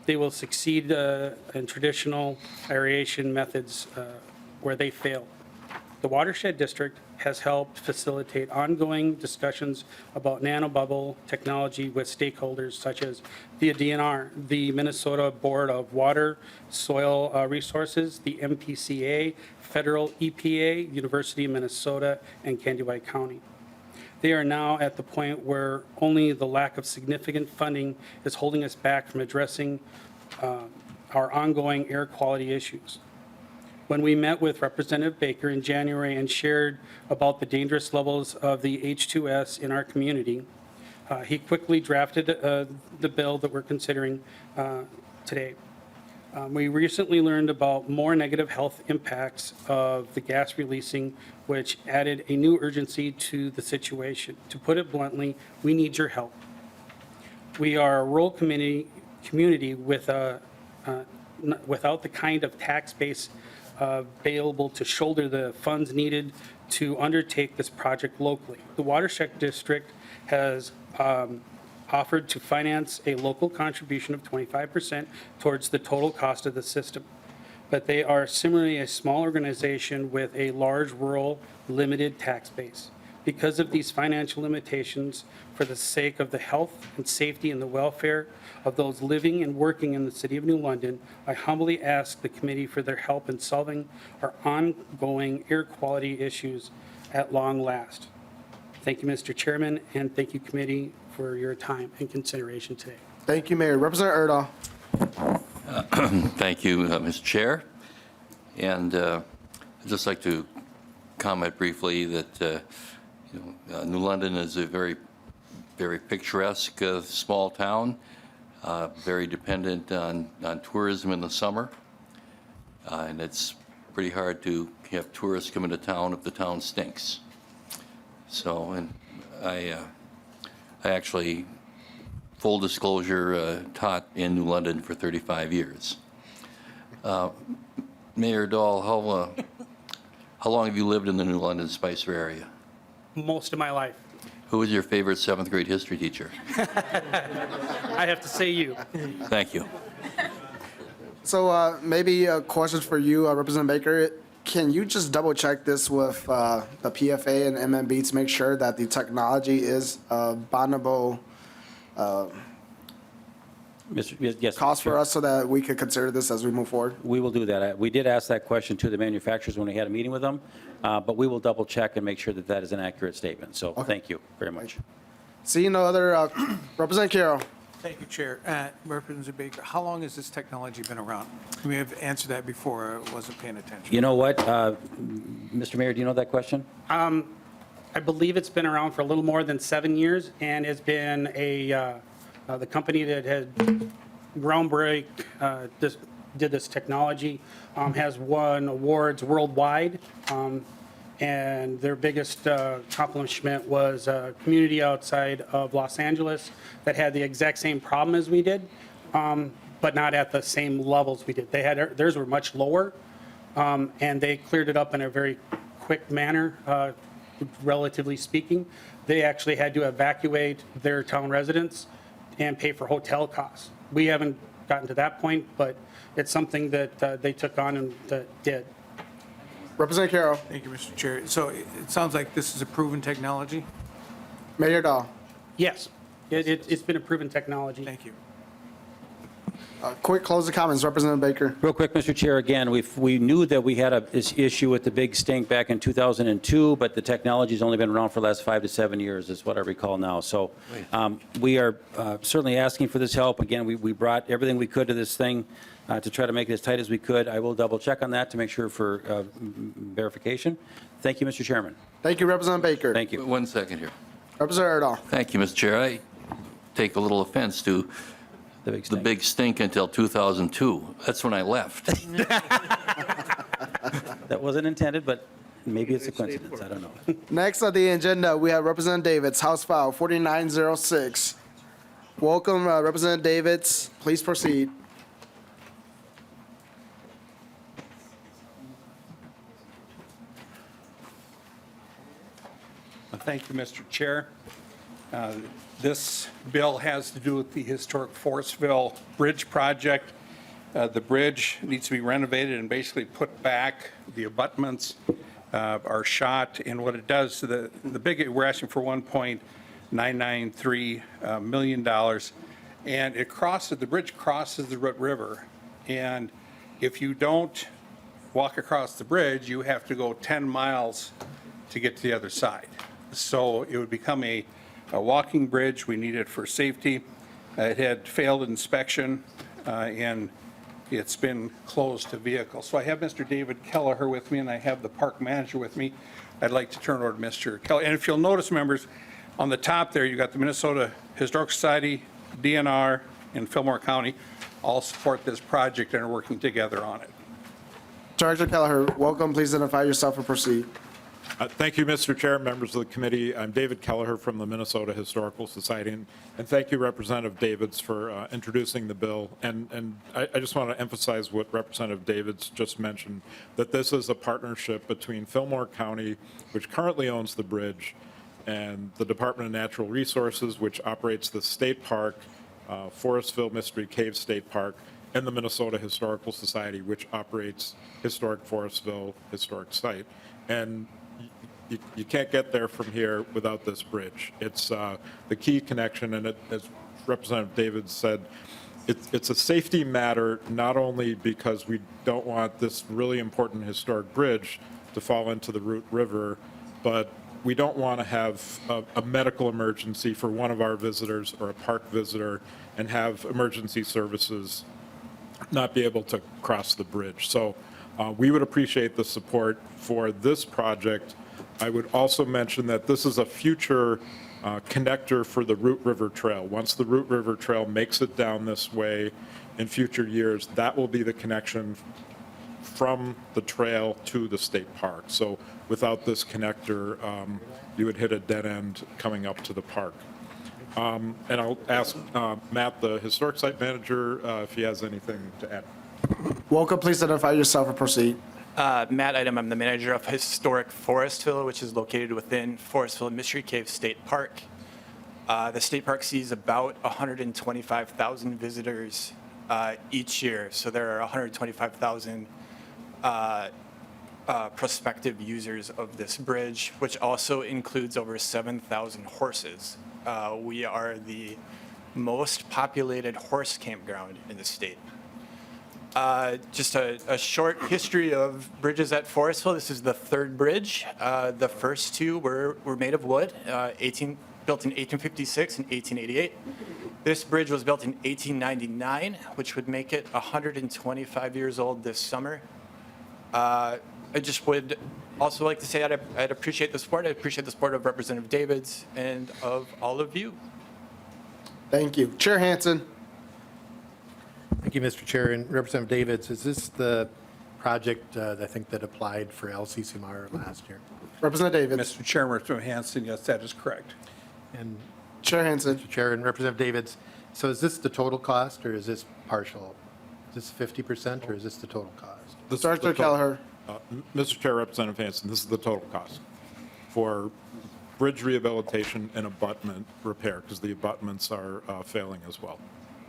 They will succeed in traditional aeration methods where they fail. The Watershed District has helped facilitate ongoing discussions about nanobubble technology with stakeholders such as the DNR, the Minnesota Board of Water, Soil Resources, the MPCA, Federal EPA, University of Minnesota, and County County. They are now at the point where only the lack of significant funding is holding us back from addressing our ongoing air quality issues. When we met with Representative Baker in January and shared about the dangerous levels of the H2S in our community, he quickly drafted the bill that we're considering today. We recently learned about more negative health impacts of the gas releasing, which added a new urgency to the situation. To put it bluntly, we need your help. We are a rural community with without the kind of tax base available to shoulder the funds needed to undertake this project locally. The Watershed District has offered to finance a local contribution of 25% towards the total cost of the system. But they are similarly a small organization with a large rural limited tax base. Because of these financial limitations, for the sake of the health and safety and the welfare of those living and working in the city of New London, I humbly ask the committee for their help in solving our ongoing air quality issues at long last. Thank you, Mr. Chairman, and thank you, committee, for your time and consideration today. Thank you, Mayor. Representative Erdahl. Thank you, Mr. Chair. And I'd just like to comment briefly that New London is a very, very picturesque small town, very dependent on tourism in the summer. And it's pretty hard to have tourists come into town if the town stinks. So, and I actually, full disclosure, taught in New London for 35 years. Mayor Dahl, how long have you lived in the New London Spicer area? Most of my life. Who was your favorite 7th grade history teacher? I have to say you. Thank you. So maybe a question for you, Representative Baker. Can you just double check this with the PFA and MMB to make sure that the technology is bondable Yes. cost for us so that we could consider this as we move forward? We will do that. We did ask that question to the manufacturers when we had a meeting with them, but we will double check and make sure that that is an accurate statement. So thank you very much. Seeing no other, Representative Carroll. Thank you, Chair. Representative Baker, how long has this technology been around? We have answered that before. I wasn't paying attention. You know what, Mr. Mayor, do you know that question? I believe it's been around for a little more than 7 years, and it's been the company that had groundbreak did this technology has won awards worldwide, and their biggest accomplishment was a community outside of Los Angeles that had the exact same problem as we did, but not at the same levels we did. Theirs were much lower, and they cleared it up in a very quick manner, relatively speaking. They actually had to evacuate their town residents and pay for hotel costs. We haven't gotten to that point, but it's something that they took on and did. Representative Carroll. Thank you, Mr. Chair. So it sounds like this is a proven technology? Mayor Dahl. Yes, it's been a proven technology. Thank you. Quick closing comments, Representative Baker. Real quick, Mr. Chair, again, we knew that we had this issue with the big stink back in 2002, but the technology's only been around for the last 5 to 7 years, is what I recall now. So we are certainly asking for this help. Again, we brought everything we could to this thing to try to make it as tight as we could. I will double check on that to make sure for verification. Thank you, Mr. Chairman. Thank you, Representative Baker. Thank you. 1 second here. Representative Dahl. Thank you, Mr. Chair. I take a little offense to the big stink until 2002. That's when I left. That wasn't intended, but maybe it's a coincidence. I don't know. Next on the agenda, we have Representative Davids, House File 4906. Welcome, Representative Davids. Please proceed. Thank you, Mr. Chair. This bill has to do with the historic Forestville Bridge project. The bridge needs to be renovated and basically put back. The abutments are shot, and what it does, we're asking for $1.993 million, and the bridge crosses the Root River, and if you don't walk across the bridge, you have to go 10 miles to get to the other side. So it would become a walking bridge. We need it for safety. It had failed inspection, and it's been closed to vehicles. So I have Mr. David Kelleher with me, and I have the park manager with me. I'd like to turn it over to Mr. Kelleher. And if you'll notice, members, on the top there, you got the Minnesota Historic Society, DNR, and Fillmore County all support this project and are working together on it. Director Kelleher, welcome. Please identify yourself and proceed. Thank you, Mr. Chair, members of the committee. I'm David Kelleher from the Minnesota Historical Society, and thank you, Representative Davids, for introducing the bill. And I just want to emphasize what Representative Davids just mentioned, that this is a partnership between Fillmore County, which currently owns the bridge, and the Department of Natural Resources, which operates the state park, Forestville Mystery Cave State Park, and the Minnesota Historical Society, which operates Historic Forestville Historic Site. And you can't get there from here without this bridge. It's the key connection, and as Representative David said, it's a safety matter, not only because we don't want this really important historic bridge to fall into the Root River, but we don't want to have a medical emergency for one of our visitors or a park visitor and have emergency services not be able to cross the bridge. So we would appreciate the support for this project. I would also mention that this is a future connector for the Root River Trail. Once the Root River Trail makes it down this way in future years, that will be the connection from the trail to the state park. So without this connector, you would hit a dead end coming up to the park. And I'll ask Matt, the Historic Site Manager, if he has anything to add. Welcome. Please identify yourself and proceed. Matt Idem, I'm the manager of Historic Forestville, which is located within Forestville Mystery Cave State Park. The state park sees about 125,000 visitors each year, so there are 125,000 prospective users of this bridge, which also includes over 7,000 horses. We are the most populated horse campground in the state. Just a short history of bridges at Forestville. This is the third bridge. The first two were made of wood, built in 1856 and 1888. This bridge was built in 1899, which would make it 125 years old this summer. I just would also like to say I'd appreciate the support. I appreciate the support of Representative Davids and of all of you. Thank you. Chair Hansen. Thank you, Mr. Chair. And Representative Davids, is this the project, I think, that applied for LCCMR last year? Representative Davids. Mr. Chairman, Representative Hansen, yes, that is correct. And Chair Hansen. Mr. Chair and Representative Davids, so is this the total cost or is this partial? Is this 50% or is this the total cost? Director Kelleher. Mr. Chair, Representative Hansen, this is the total cost for bridge rehabilitation and abutment repair, because the abutments are failing as well.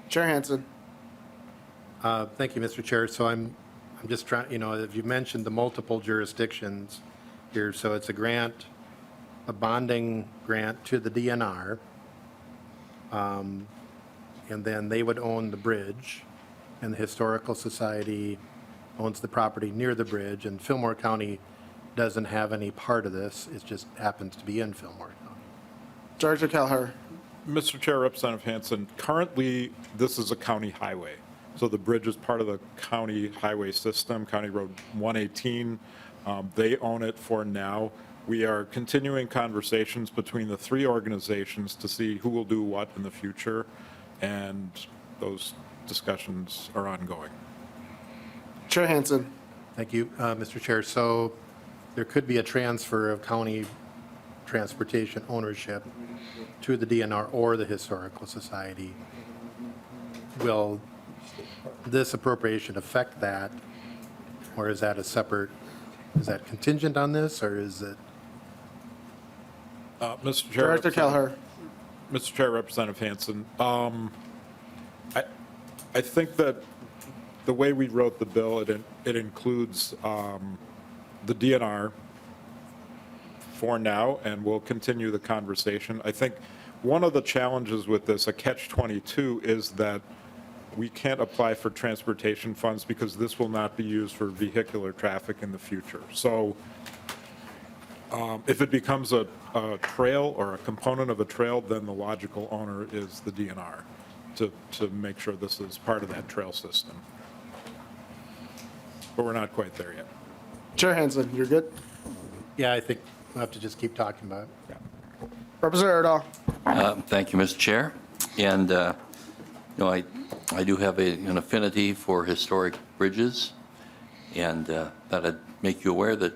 Chair Hansen. Thank you, Mr. Chair. So I'm just trying, if you mentioned the multiple jurisdictions here, so it's a grant, a bonding grant to the DNR, and then they would own the bridge, and the Historical Society owns the property near the bridge, and Fillmore County doesn't have any part of this. It just happens to be in Fillmore County. Director Kelleher. Mr. Chair, Representative Hansen, currently this is a county highway. So the bridge is part of the county highway system, County Road 118. They own it for now. We are continuing conversations between the three organizations to see who will do what in the future, and those discussions are ongoing. Chair Hansen. Thank you, Mr. Chair. So there could be a transfer of county transportation ownership to the DNR or the Historical Society. Will this appropriation affect that, or is that a separate, is that contingent on this, or is it? Mr. Chair. Director Kelleher. Mr. Chair, Representative Hansen, I think that the way we wrote the bill, it includes the DNR for now, and we'll continue the conversation. I think one of the challenges with this, a catch-22, is that we can't apply for transportation funds because this will not be used for vehicular traffic in the future. So if it becomes a trail or a component of a trail, then the logical owner is the DNR to make sure this is part of that trail system. But we're not quite there yet. Chair Hansen, you're good? Yeah, I think we'll have to just keep talking about it. Yeah. Representative Erdahl. Thank you, Mr. Chair. And, I do have an affinity for historic bridges, and thought I'd make you aware that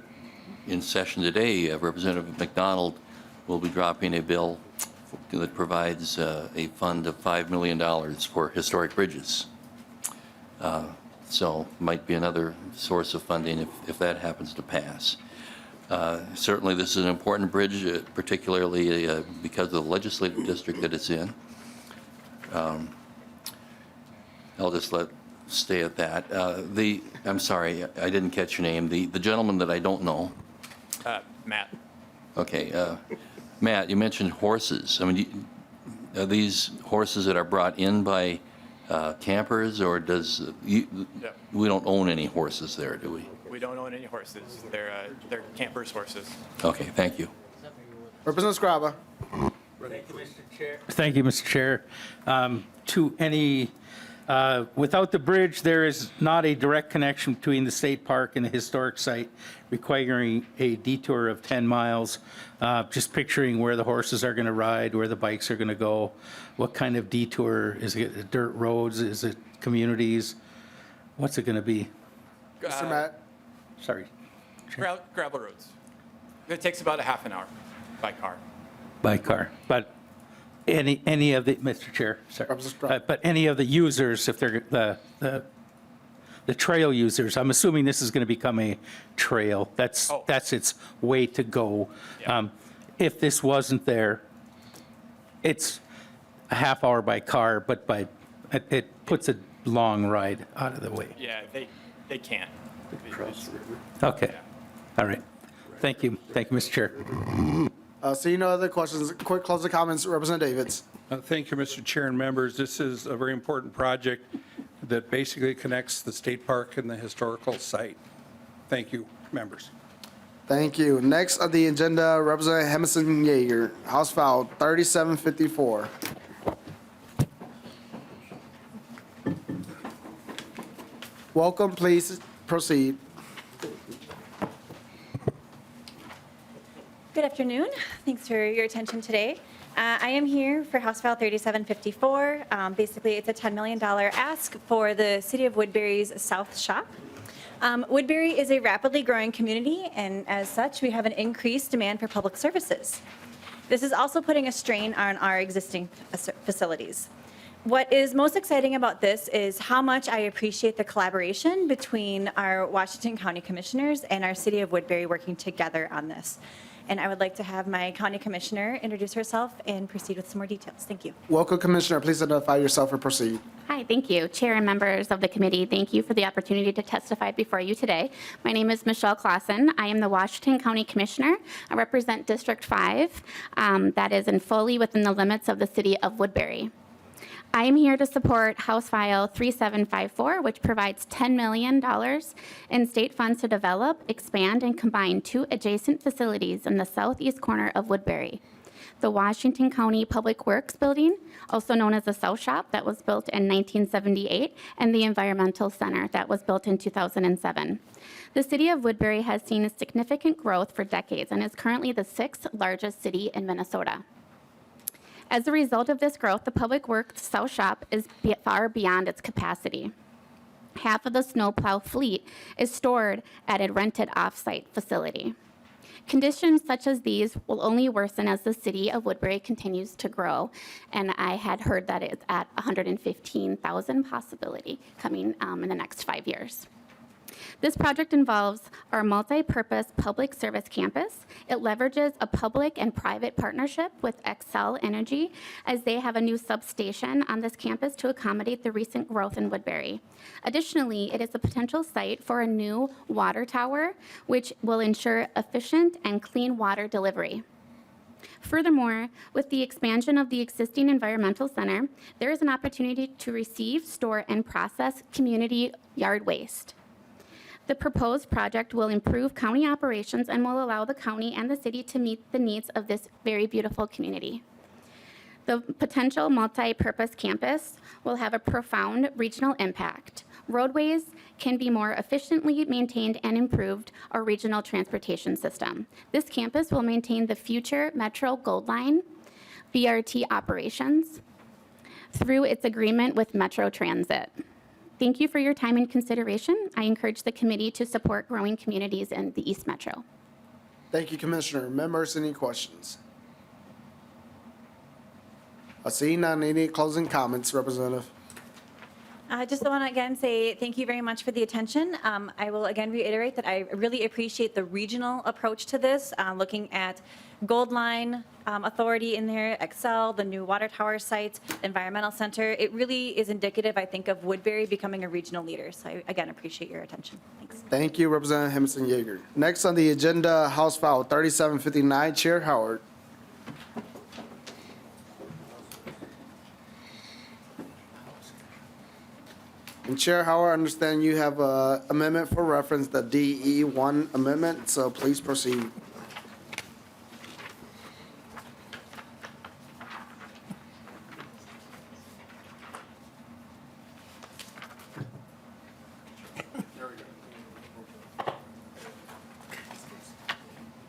in session today, Representative McDonald will be dropping a bill that provides a fund of $5 million for historic bridges. So might be another source of funding if that happens to pass. Certainly, this is an important bridge, particularly because of the legislative district that it's in. I'll just stay at that. I'm sorry, I didn't catch your name. The gentleman that I don't know. Matt. Okay, Matt, you mentioned horses. I mean, are these horses that are brought in by campers, or we don't own any horses there, do we? We don't own any horses. They're campers' horses. Okay, thank you. Representative Scraba. Thank you, Mr. Chair. To any, without the bridge, there is not a direct connection between the state park and the historic site, requiring a detour of 10 miles. Just picturing where the horses are going to ride, where the bikes are going to go, what kind of detour, is it dirt roads, is it communities? What's it going to be? Mr. Matt. Sorry. Gravel roads. It takes about a half an hour by car. By car, but any of the, Mr. Chair, sorry, but any of the users, if they're the trail users, I'm assuming this is going to become a trail. That's its way to go. Yeah. If this wasn't there, it's a half hour by car, but it puts a long ride out of the way. Yeah, they can't. Okay, all right. Thank you, Mr. Chair. Seeing no other questions, quick closing comments, Representative Davids. Thank you, Mr. Chair and members. This is a very important project that basically connects the state park and the historical site. Thank you, members. Thank you. Next on the agenda, Representative Hemmingsen-Jaeger, House File 3754. Welcome, please proceed. Good afternoon. Thanks for your attention today. I am here for House File 3754. Basically, it's a $10 million ask for the City of Woodbury's South Shop. Woodbury is a rapidly growing community, and as such, we have an increased demand for public services. This is also putting a strain on our existing facilities. What is most exciting about this is how much I appreciate the collaboration between our Washington County Commissioners and our City of Woodbury working together on this. And I would like to have my County Commissioner introduce herself and proceed with some more details. Thank you. Welcome, Commissioner. Please identify yourself and proceed. Hi, thank you. Chair and members of the committee, thank you for the opportunity to testify before you today. My name is Michelle Clausen. I am the Washington County Commissioner. I represent District 5, that is fully within the limits of the City of Woodbury. I am here to support House File 3754, which provides $10 million in state funds to develop, expand, and combine 2 adjacent facilities in the southeast corner of Woodbury. The Washington County Public Works Building, also known as the South Shop, that was built in 1978, and the Environmental Center that was built in 2007. The City of Woodbury has seen a significant growth for decades and is currently the 6th largest city in Minnesota. As a result of this growth, the Public Works South Shop is far beyond its capacity. Half of the snowplow fleet is stored at a rented off-site facility. Conditions such as these will only worsen as the City of Woodbury continues to grow, and I had heard that it's at 115,000 possibility coming in the next 5 years. This project involves our multi-purpose public service campus. It leverages a public and private partnership with Xcel Energy, as they have a new substation on this campus to accommodate the recent growth in Woodbury. Additionally, it is a potential site for a new water tower, which will ensure efficient and clean water delivery. Furthermore, with the expansion of the existing environmental center, there is an opportunity to receive, store, and process community yard waste. The proposed project will improve county operations and will allow the county and the city to meet the needs of this very beautiful community. The potential multi-purpose campus will have a profound regional impact. Roadways can be more efficiently maintained and improved our regional transportation system. This campus will maintain the future Metro Gold Line BRT operations through its agreement with Metro Transit. Thank you for your time and consideration. I encourage the committee to support growing communities in the East Metro. Thank you, Commissioner. Members, any questions? Seeing none, any closing comments, Representative? I just want to again say thank you very much for the attention. I will again reiterate that I really appreciate the regional approach to this, looking at Gold Line Authority in there, Xcel, the new water tower site, environmental center. It really is indicative, I think, of Woodbury becoming a regional leader. So I again appreciate your attention. Thanks. Thank you, Representative Hemmingsen-Jaeger. Next on the agenda, House File 3759, Chair Howard. And Chair Howard, I understand you have an amendment for reference, the DE1 amendment, so please proceed.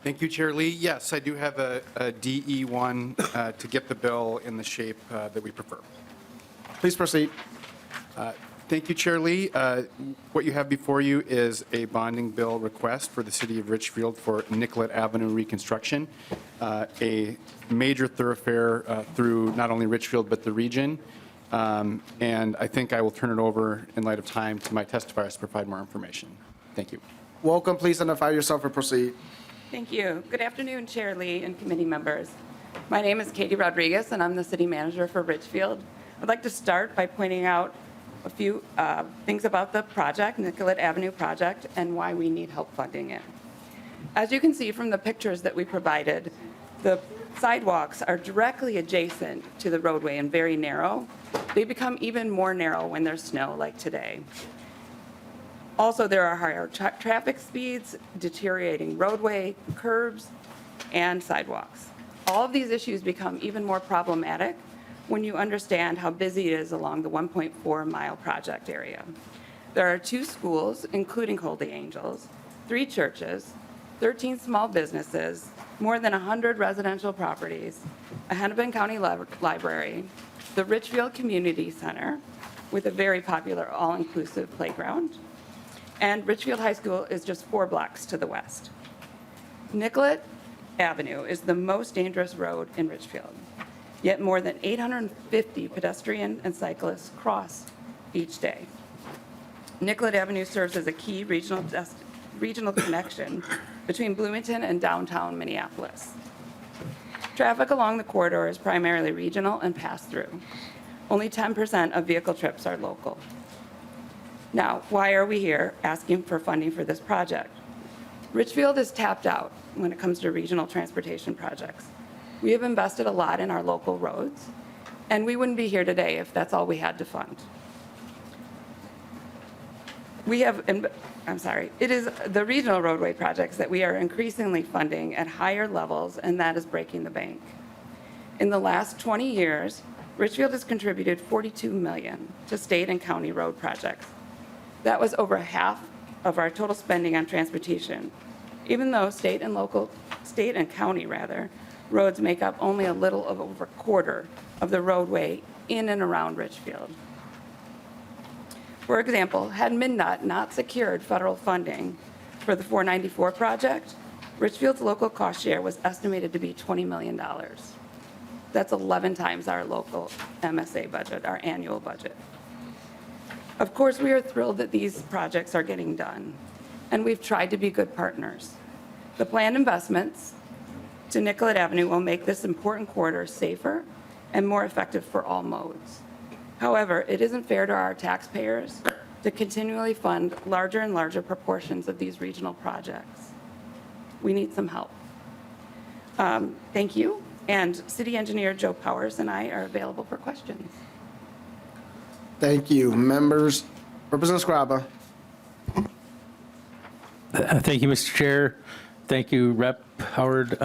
Thank you, Chair Lee. Yes, I do have a DE1 to get the bill in the shape that we prefer. Please proceed. Thank you, Chair Lee. What you have before you is a bonding bill request for the city of Richfield for Nicollet Avenue reconstruction, a major thoroughfare through not only Richfield but the region. And I think I will turn it over in light of time to my testifiers to provide more information. Thank you. Welcome. Please identify yourself and proceed. Thank you. Good afternoon, Chair Lee and committee members. My name is Katie Rodriguez, and I'm the city manager for Richfield. I'd like to start by pointing out a few things about the project, Nicollet Avenue project, and why we need help funding it. As you can see from the pictures that we provided, The sidewalks are directly adjacent to the roadway and very narrow. They become even more narrow when there's snow like today. Also, there are higher traffic speeds, deteriorating roadway, curbs, and sidewalks. All of these issues become even more problematic when you understand how busy it is along the 1.4-mile project area. There are 2 schools, including Holy Angels, 3 churches, 13 small businesses, more than 100 residential properties, a Hennepin County library, the Richfield Community Center, with a very popular all-inclusive playground, and Richfield High School is just 4 blocks to the west. Nicollet Avenue is the most dangerous road in Richfield, yet more than 850 pedestrian and cyclists cross each day. Nicollet Avenue serves as a key regional connection between Bloomington and downtown Minneapolis. Traffic along the corridor is primarily regional and pass-through. Only 10% of vehicle trips are local. Now, why are we here asking for funding for this project? Richfield is tapped out when it comes to regional transportation projects. We have invested a lot in our local roads, and we wouldn't be here today if that's all we had to fund. It is the regional roadway projects that we are increasingly funding at higher levels, and that is breaking the bank. In the last 20 years, Richfield has contributed $42 million to state and county road projects. That was over half of our total spending on transportation, even though state and county roads make up only a little over a quarter of the roadway in and around Richfield. For example, had MnDOT not secured federal funding for the 494 project, Richfield's local cost share was estimated to be $20 million. That's 11 times our local MSA budget, our annual budget. Of course, we are thrilled that these projects are getting done, and we've tried to be good partners. The planned investments to Nicollet Avenue will make this important corridor safer and more effective for all modes. However, it isn't fair to our taxpayers to continually fund larger and larger proportions of these regional projects. We need some help. Thank you, and City Engineer Joe Powers and I are available for questions. Thank you. Members, Representative Scriba. Thank you, Mr. Chair. Thank you, Rep. Howard.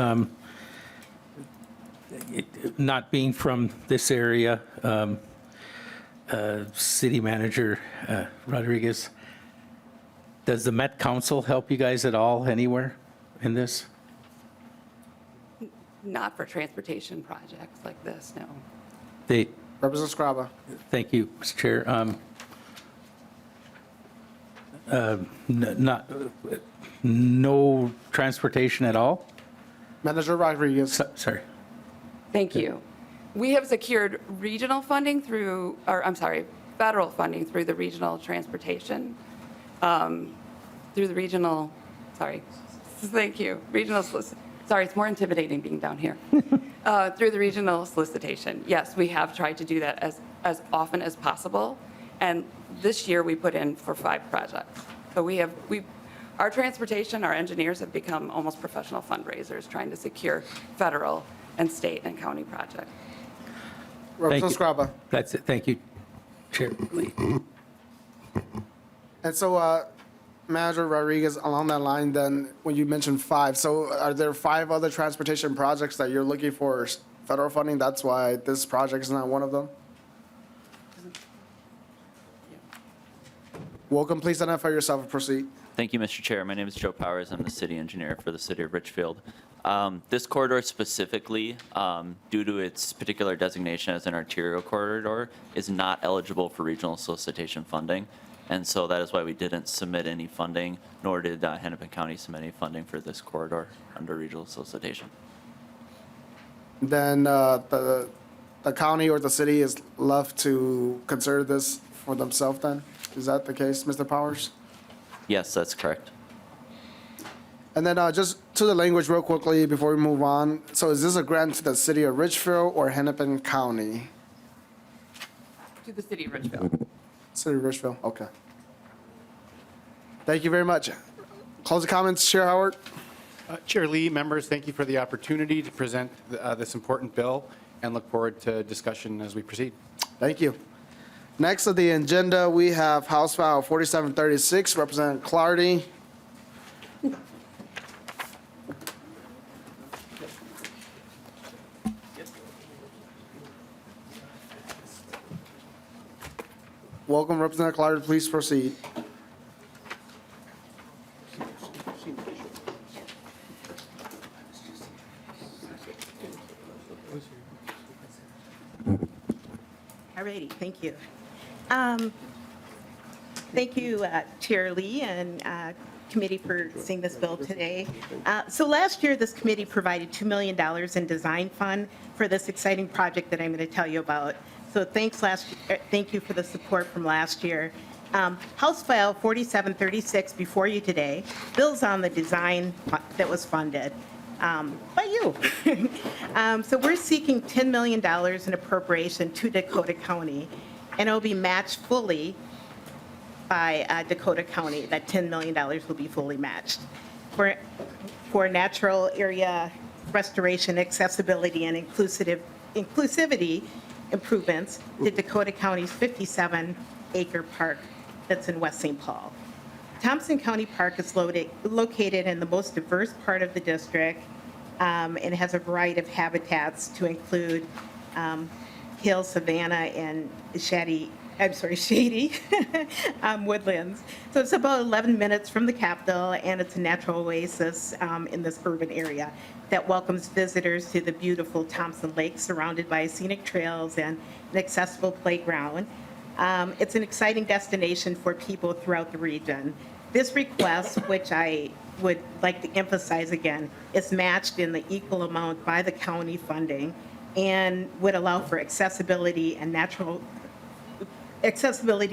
Not being from this area, City Manager Rodriguez, does the Met Council help you guys at all anywhere in this? Not for transportation projects like this, no. Representative Scriba. Thank you, Mr. Chair. No transportation at all? Manager Rodriguez. Sorry. Thank you. We have secured regional funding federal funding through the regional transportation, through the regional, thank you, it's more intimidating being down here. Through the regional solicitation. Yes, we have tried to do that as often as possible, and this year we put in for 5 projects. So our transportation, our engineers have become almost professional fundraisers trying to secure federal and state and county projects. Representative Scriba. That's it. Thank you, Chair Lee. And so, Manager Rodriguez, along that line, then, when you mentioned 5, so are there 5 other transportation projects that you're looking for federal funding? That's why this project is not one of them? Welcome. Please identify yourself and proceed. Thank you, Mr. Chair. My name is Joe Powers. I'm the city engineer for the city of Richfield. This corridor specifically, due to its particular designation as an arterial corridor, is not eligible for regional solicitation funding. And so that is why we didn't submit any funding, nor did Hennepin County submit any funding for this corridor under regional solicitation. Then the county or the city is left to consider this for themselves then? Is that the case, Mr. Powers? Yes, that's correct. And then just to the language real quickly before we move on. So is this a grant to the city of Richfield or Hennepin County? To the city of Richfield. City of Richfield, okay. Thank you very much. Closing comments, Chair Howard? Chair Lee, members, thank you for the opportunity to present this important bill and look forward to discussion as we proceed. Thank you. Next on the agenda, we have House File 4736, Representative Clardy. Welcome, Representative Clardy. Please proceed. All righty, thank you. Thank you, Chair Lee and committee for seeing this bill today. So last year, this committee provided $2 million in design fund for this exciting project that I'm going to tell you about. So thank you for the support from last year. House File 4736 before you today builds on the design that was funded by you. So we're seeking $10 million in appropriation to Dakota County, and it'll be matched fully by Dakota County. That $10 million will be fully matched. For natural area restoration, accessibility, and inclusivity improvements to Dakota County's 57-acre park that's in West St. Paul. Thompson County Park is located in the most diverse part of the district, and has a variety of habitats to include hill, savanna, and shady woodlands. So it's about 11 minutes from the capital, and it's a natural oasis in this urban area that welcomes visitors to the beautiful Thompson Lake, surrounded by scenic trails and an accessible playground. It's an exciting destination for people throughout the region. This request, which I would like to emphasize again, is matched in the equal amount by the county funding and would allow for accessibility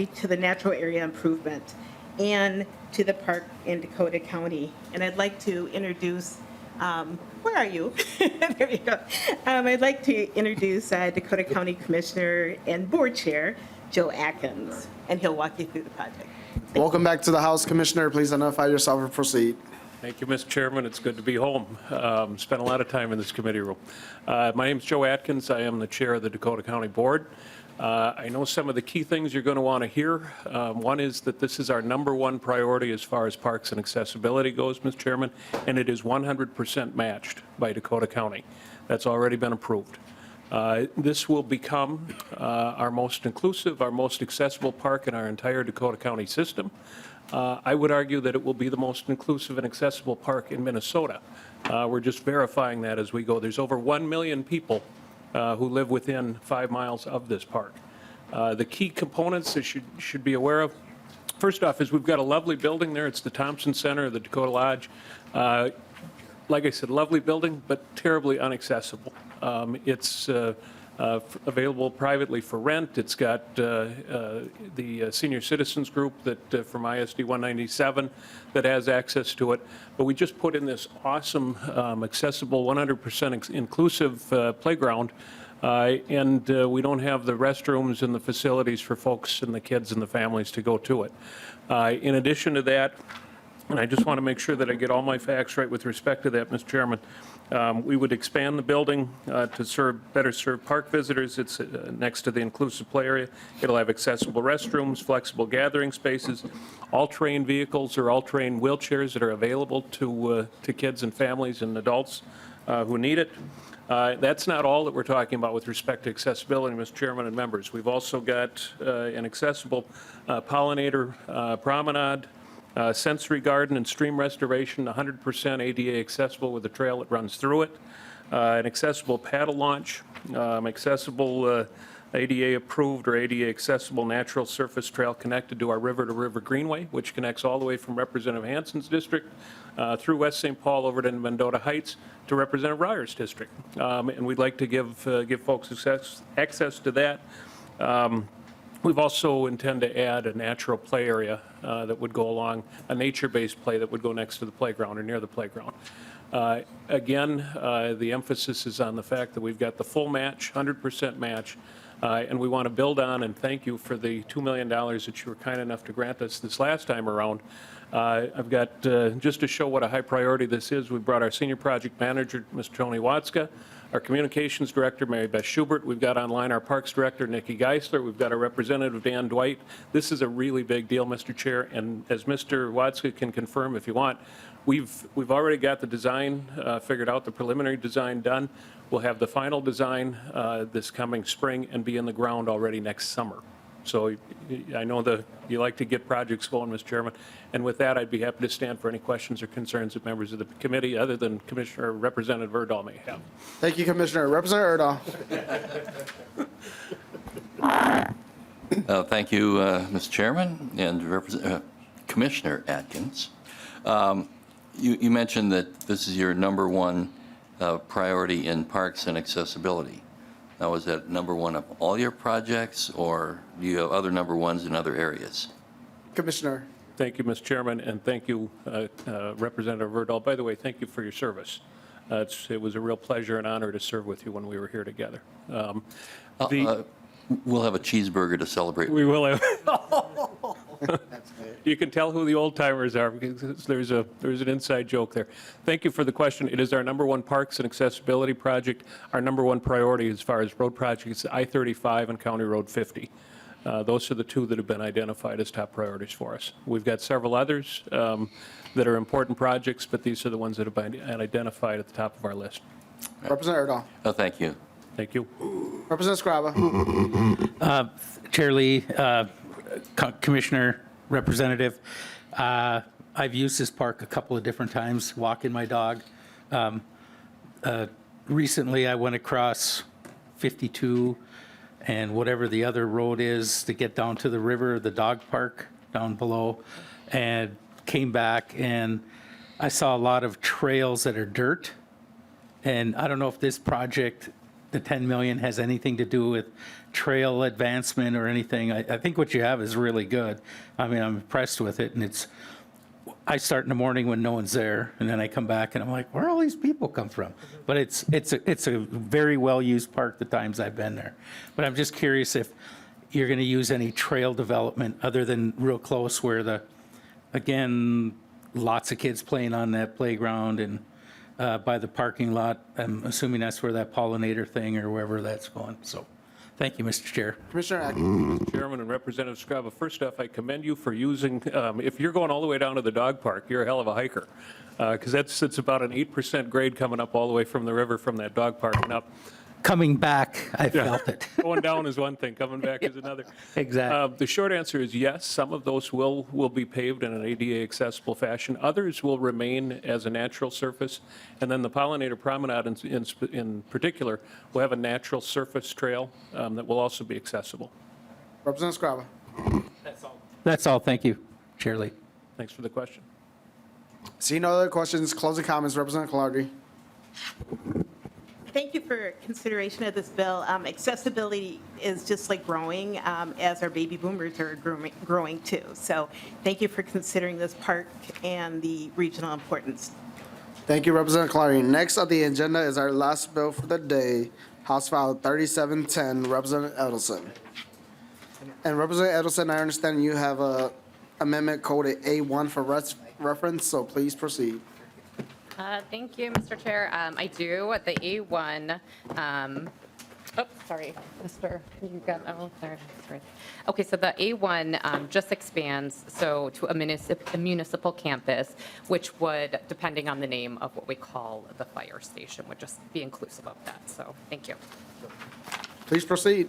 to the natural area improvement and to the park in Dakota County. And I'd like to introduce, where are you? There you go. I'd like to introduce Dakota County Commissioner and Board Chair, Joe Atkins, and he'll walk you through the project. Welcome back to the House, Commissioner. Please identify yourself and proceed. Thank you, Mr. Chairman. It's good to be home. Spent a lot of time in this committee room. My name is Joe Atkins. I am the chair of the Dakota County Board. I know some of the key things you're going to want to hear. One is that this is our #1 priority as far as parks and accessibility goes, Mr. Chairman, and it is 100% matched by Dakota County. That's already been approved. This will become our most inclusive, our most accessible park in our entire Dakota County system. I would argue that it will be the most inclusive and accessible park in Minnesota. We're just verifying that as we go. There's over 1 million people who live within 5 miles of this park. The key components that you should be aware of, first off, is we've got a lovely building there. It's the Thompson Center, the Dakota Lodge. Like I said, lovely building, but terribly inaccessible. It's available privately for rent. It's got the senior citizens group that from ISD 197 that has access to it. But we just put in this awesome, accessible, 100% inclusive playground, and we don't have the restrooms and the facilities for folks and the kids and the families to go to it. In addition to that, and I just want to make sure that I get all my facts right with respect to that, Mr. Chairman. We would expand the building to better serve park visitors. It's next to the inclusive play area. It'll have accessible restrooms, flexible gathering spaces, all-terrain vehicles or all-terrain wheelchairs that are available to kids and families and adults who need it. That's not all that we're talking about with respect to accessibility, Mr. Chairman and members. We've also got an accessible pollinator promenade, sensory garden and stream restoration, 100% ADA accessible with a trail that runs through it, an accessible paddle launch, accessible ADA approved or ADA accessible natural surface trail connected to our river-to-river greenway, which connects all the way from Representative Hansen's district through West St. Paul over to Mendota Heights to Representative Ryer's district. And we'd like to give folks access to that. We've also intend to add a natural play area that would go along, a nature-based play that would go next to the playground or near the playground. Again, the emphasis is on the fact that we've got the full match, 100% match And we want to build on and thank you for the $2 million that you were kind enough to grant us this last time around. I've got, just to show what a high priority this is, we brought our senior project manager, Mr. Tony Watzka, our communications director, Mary Beth Schubert. We've got online our parks director, Nikki Geisler. We've got our representative, Dan Dwight. This is a really big deal, Mr. Chair, and as Mr. Watzka can confirm if you want, we've already got the design figured out, the preliminary design done. We'll have the final design this coming spring and be in the ground already next summer. So I know you like to get projects going, Mr. Chairman. And with that, I'd be happy to stand for any questions or concerns that members of the committee, other than Commissioner Representative Erdahl, may have. Thank you, Commissioner. Representative Erdahl. Thank you, Mr. Chairman and Commissioner Atkins. You mentioned that this is your number one priority in parks and accessibility. Now, is that number one of all your projects, or do you have other number ones in other areas? Commissioner. Thank you, Mr. Chairman, and thank you, Representative Erdahl. By the way, thank you for your service. It was a real pleasure and honor to serve with you when we were here together. We'll have a cheeseburger to celebrate. We will have. You can tell who the old timers are because there's an inside joke there. Thank you for the question. It is our number one parks and accessibility project. Our number one priority as far as road projects, I-35 and County Road 50. Those are the two that have been identified as top priorities for us. We've got several others that are important projects, but these are the ones that have been identified at the top of our list. Representative Erdahl. Thank you. Thank you. Representative Scriba. Chair Lee, Commissioner, Representative, I've used this park a couple of different times, walking my dog. Recently, I went across 52 and whatever the other road is to get down to the river, the dog park down below, and came back, and I saw a lot of trails that are dirt. And I don't know if this project, the 10 million, has anything to do with trail advancement or anything. I think what you have is really good. I mean, I'm impressed with it, and I start in the morning when no one's there, and then I come back and I'm like, where all these people come from? But it's a very well-used park the times I've been there. But I'm just curious if you're going to use any trail development other than real close where again, lots of kids playing on that playground and by the parking lot. I'm assuming that's where that pollinator thing or wherever that's going. So thank you, Mr. Chair. Commissioner Atkins. Mr. Chairman and Representative Scriba, first off, I commend you for using, if you're going all the way down to the dog park, you're a hell of a hiker. Because it's about an 8% grade coming up all the way from the river from that dog park and up. Coming back, I felt it. Going down is one thing, coming back is another. Exactly. The short answer is yes, some of those will be paved in an ADA accessible fashion. Others will remain as a natural surface. And then the pollinator promenade in particular will have a natural surface trail that will also be accessible. Representative Scriba. That's all. Thank you, Chair Lee. Thanks for the question. See no other questions. Closing comments. Representative Clardy. Thank you for consideration of this bill. Accessibility is just like growing as our baby boomers are growing too. So thank you for considering this park and the regional importance. Thank you, Representative Clardy. Next on the agenda is our last bill for the day, House File 3710, Representative Edelson. And Representative Edelson, I understand you have a amendment coded A1 for reference, so please proceed. Thank you, Mr. Chair. I do. The A1, sorry, Mr. You got, oh, there, sorry. Okay, so the A1 just expands, so to a municipal campus, which would, depending on the name of what we call the fire station, would just be inclusive of that. So thank you. Please proceed.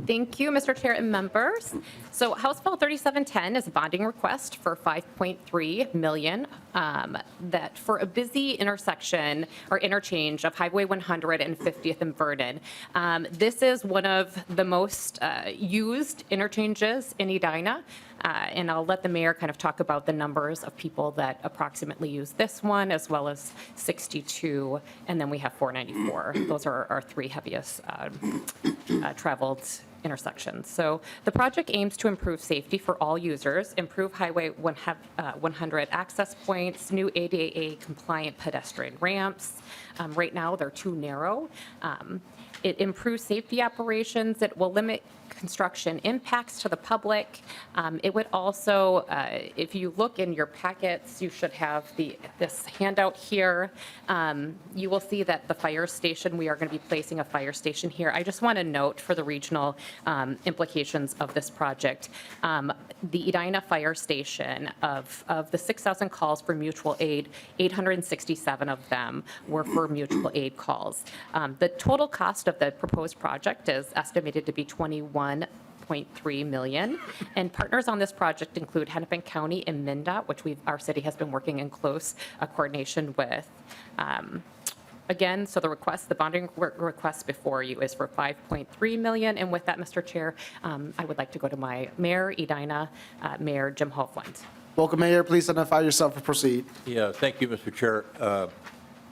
Thank you, Mr. Chair and members. So House Bill 3710 is a bonding request for $5.3 million that for a busy intersection or interchange of Highway 100 and 50th and Vernon. This is one of the most used interchanges in Edina. And I'll let the mayor kind of talk about the numbers of people that approximately use this one, as well as 62, and then we have 494. Those are our three heaviest traveled intersections. So the project aims to improve safety for all users, improve Highway 100 access points, new ADA compliant pedestrian ramps. Right now, they're too narrow. It improves safety operations. It will limit construction impacts to the public. It would also, if you look in your packets, you should have this handout here. You will see that the fire station, we are going to be placing a fire station here. I just want to note for the regional implications of this project, the Edina Fire Station, of the 6,000 calls for mutual aid, 867 of them were for mutual aid calls. The total cost of the proposed project is estimated to be $21.3 million. And partners on this project include Hennepin County and MnDOT, which our city has been working in close coordination with. Again, so the bonding request before you is for $5.3 million. And with that, Mr. Chair, I would like to go to my mayor, Edina, Mayor Jim Hofland. Welcome, Mayor. Please identify yourself and proceed. Yeah, thank you, Mr. Chair.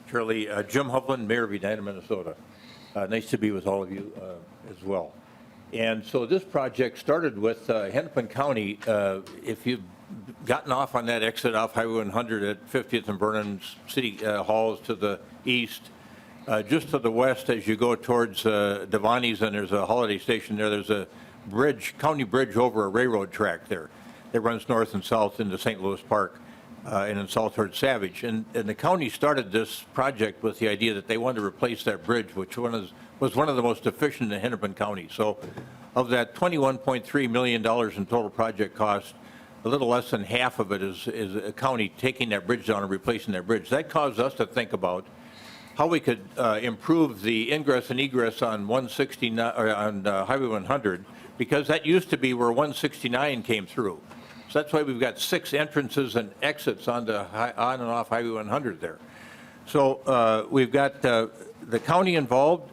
Chair Lee, Jim Hovland, Mayor of Edina, Minnesota. Nice to be with all of you as well. And so this project started with Hennepin County. If you've gotten off on that exit off Highway 100 at 50th and Vernon City Halls to the east, just to the west as you go towards Devani's, and there's a holiday station there, there's a bridge, county bridge over a railroad track there that runs north and south into St. Louis Park and then south towards Savage. And the county started this project with the idea that they wanted to replace that bridge, which was one of the most efficient in Hennepin County. So of that $21.3 million in total project cost, a little less than half of it is a county taking that bridge down and replacing that bridge. That caused us to think about how we could improve the ingress and egress on 169 or on Highway 100, because that used to be where 169 came through. So that's why we've got 6 entrances and exits on and off Highway 100 there. So we've got the county involved.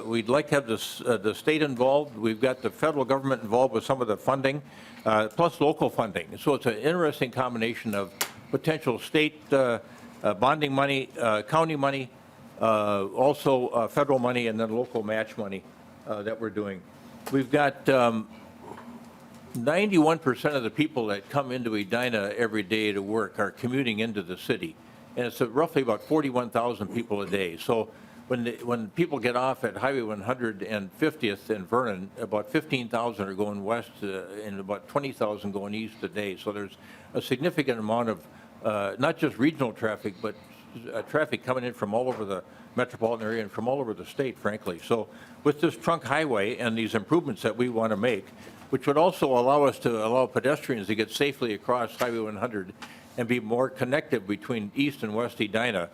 We'd like to have the state involved. We've got the federal government involved with some of the funding, plus local funding. So it's an interesting combination of potential state bonding money, county money, also federal money, and then local match money that we're doing. We've got 91% of the people that come into Edina every day to work are commuting into the city. And it's roughly about 41,000 people a day. So when people get off at Highway 100 and 50th in Vernon, about 15,000 are going west and about 20,000 going east a day. So there's a significant amount of not just regional traffic, but traffic coming in from all over the metropolitan area and from all over the state, frankly. So with this trunk highway and these improvements that we want to make, which would also allow pedestrians to get safely across Highway 100 and be more connected between east and west Edina,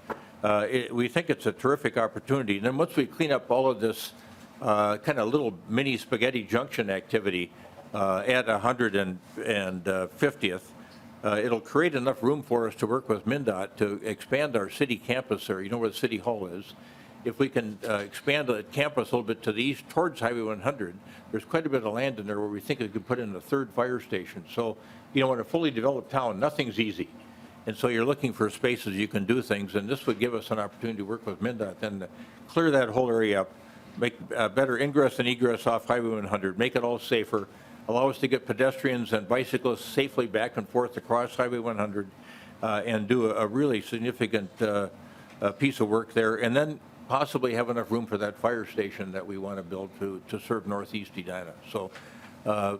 we think it's a terrific opportunity. And then once we clean up all of this kind of little mini spaghetti junction activity at 100 and 50th, it'll create enough room for us to work with MnDOT to expand our city campus there. You know where the city hall is. If we can expand the campus a little bit to the east towards Highway 100, there's quite a bit of land in there where we think we could put in a 3rd fire station. So, you know, in a fully developed town, nothing's easy. And so you're looking for spaces you can do things, and this would give us an opportunity to work with MnDOT then to clear that whole area up, make better ingress and egress off Highway 100, make it all safer, allow us to get pedestrians and bicyclists safely back and forth across Highway 100, and do a really significant piece of work there, and then possibly have enough room for that fire station that we want to build to serve northeast Edina. So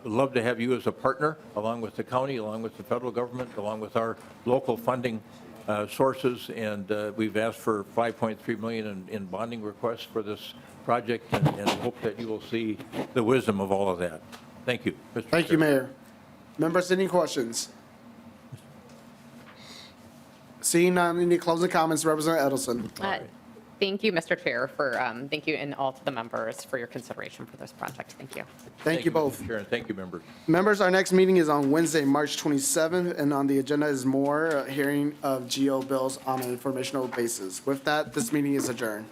love to have you as a partner, along with the county, along with the federal government, along with our local funding sources, and we've asked for $5.3 million in bonding requests for this project, and hope that you will see the wisdom of all of that. Thank you, Mr. Thank Chair. you, Mayor. Members, any questions? Seeing none, any closing comments, Representative Edelson. Thank you, Mr. Chair, thank you and all to the members for your consideration for this project. Thank you. Thank you both. Mr. Chair, and thank you, members. Members, our next meeting is on Wednesday, March 27th, and on the agenda is more hearing of GO bills on an informational basis. With that, this meeting is adjourned.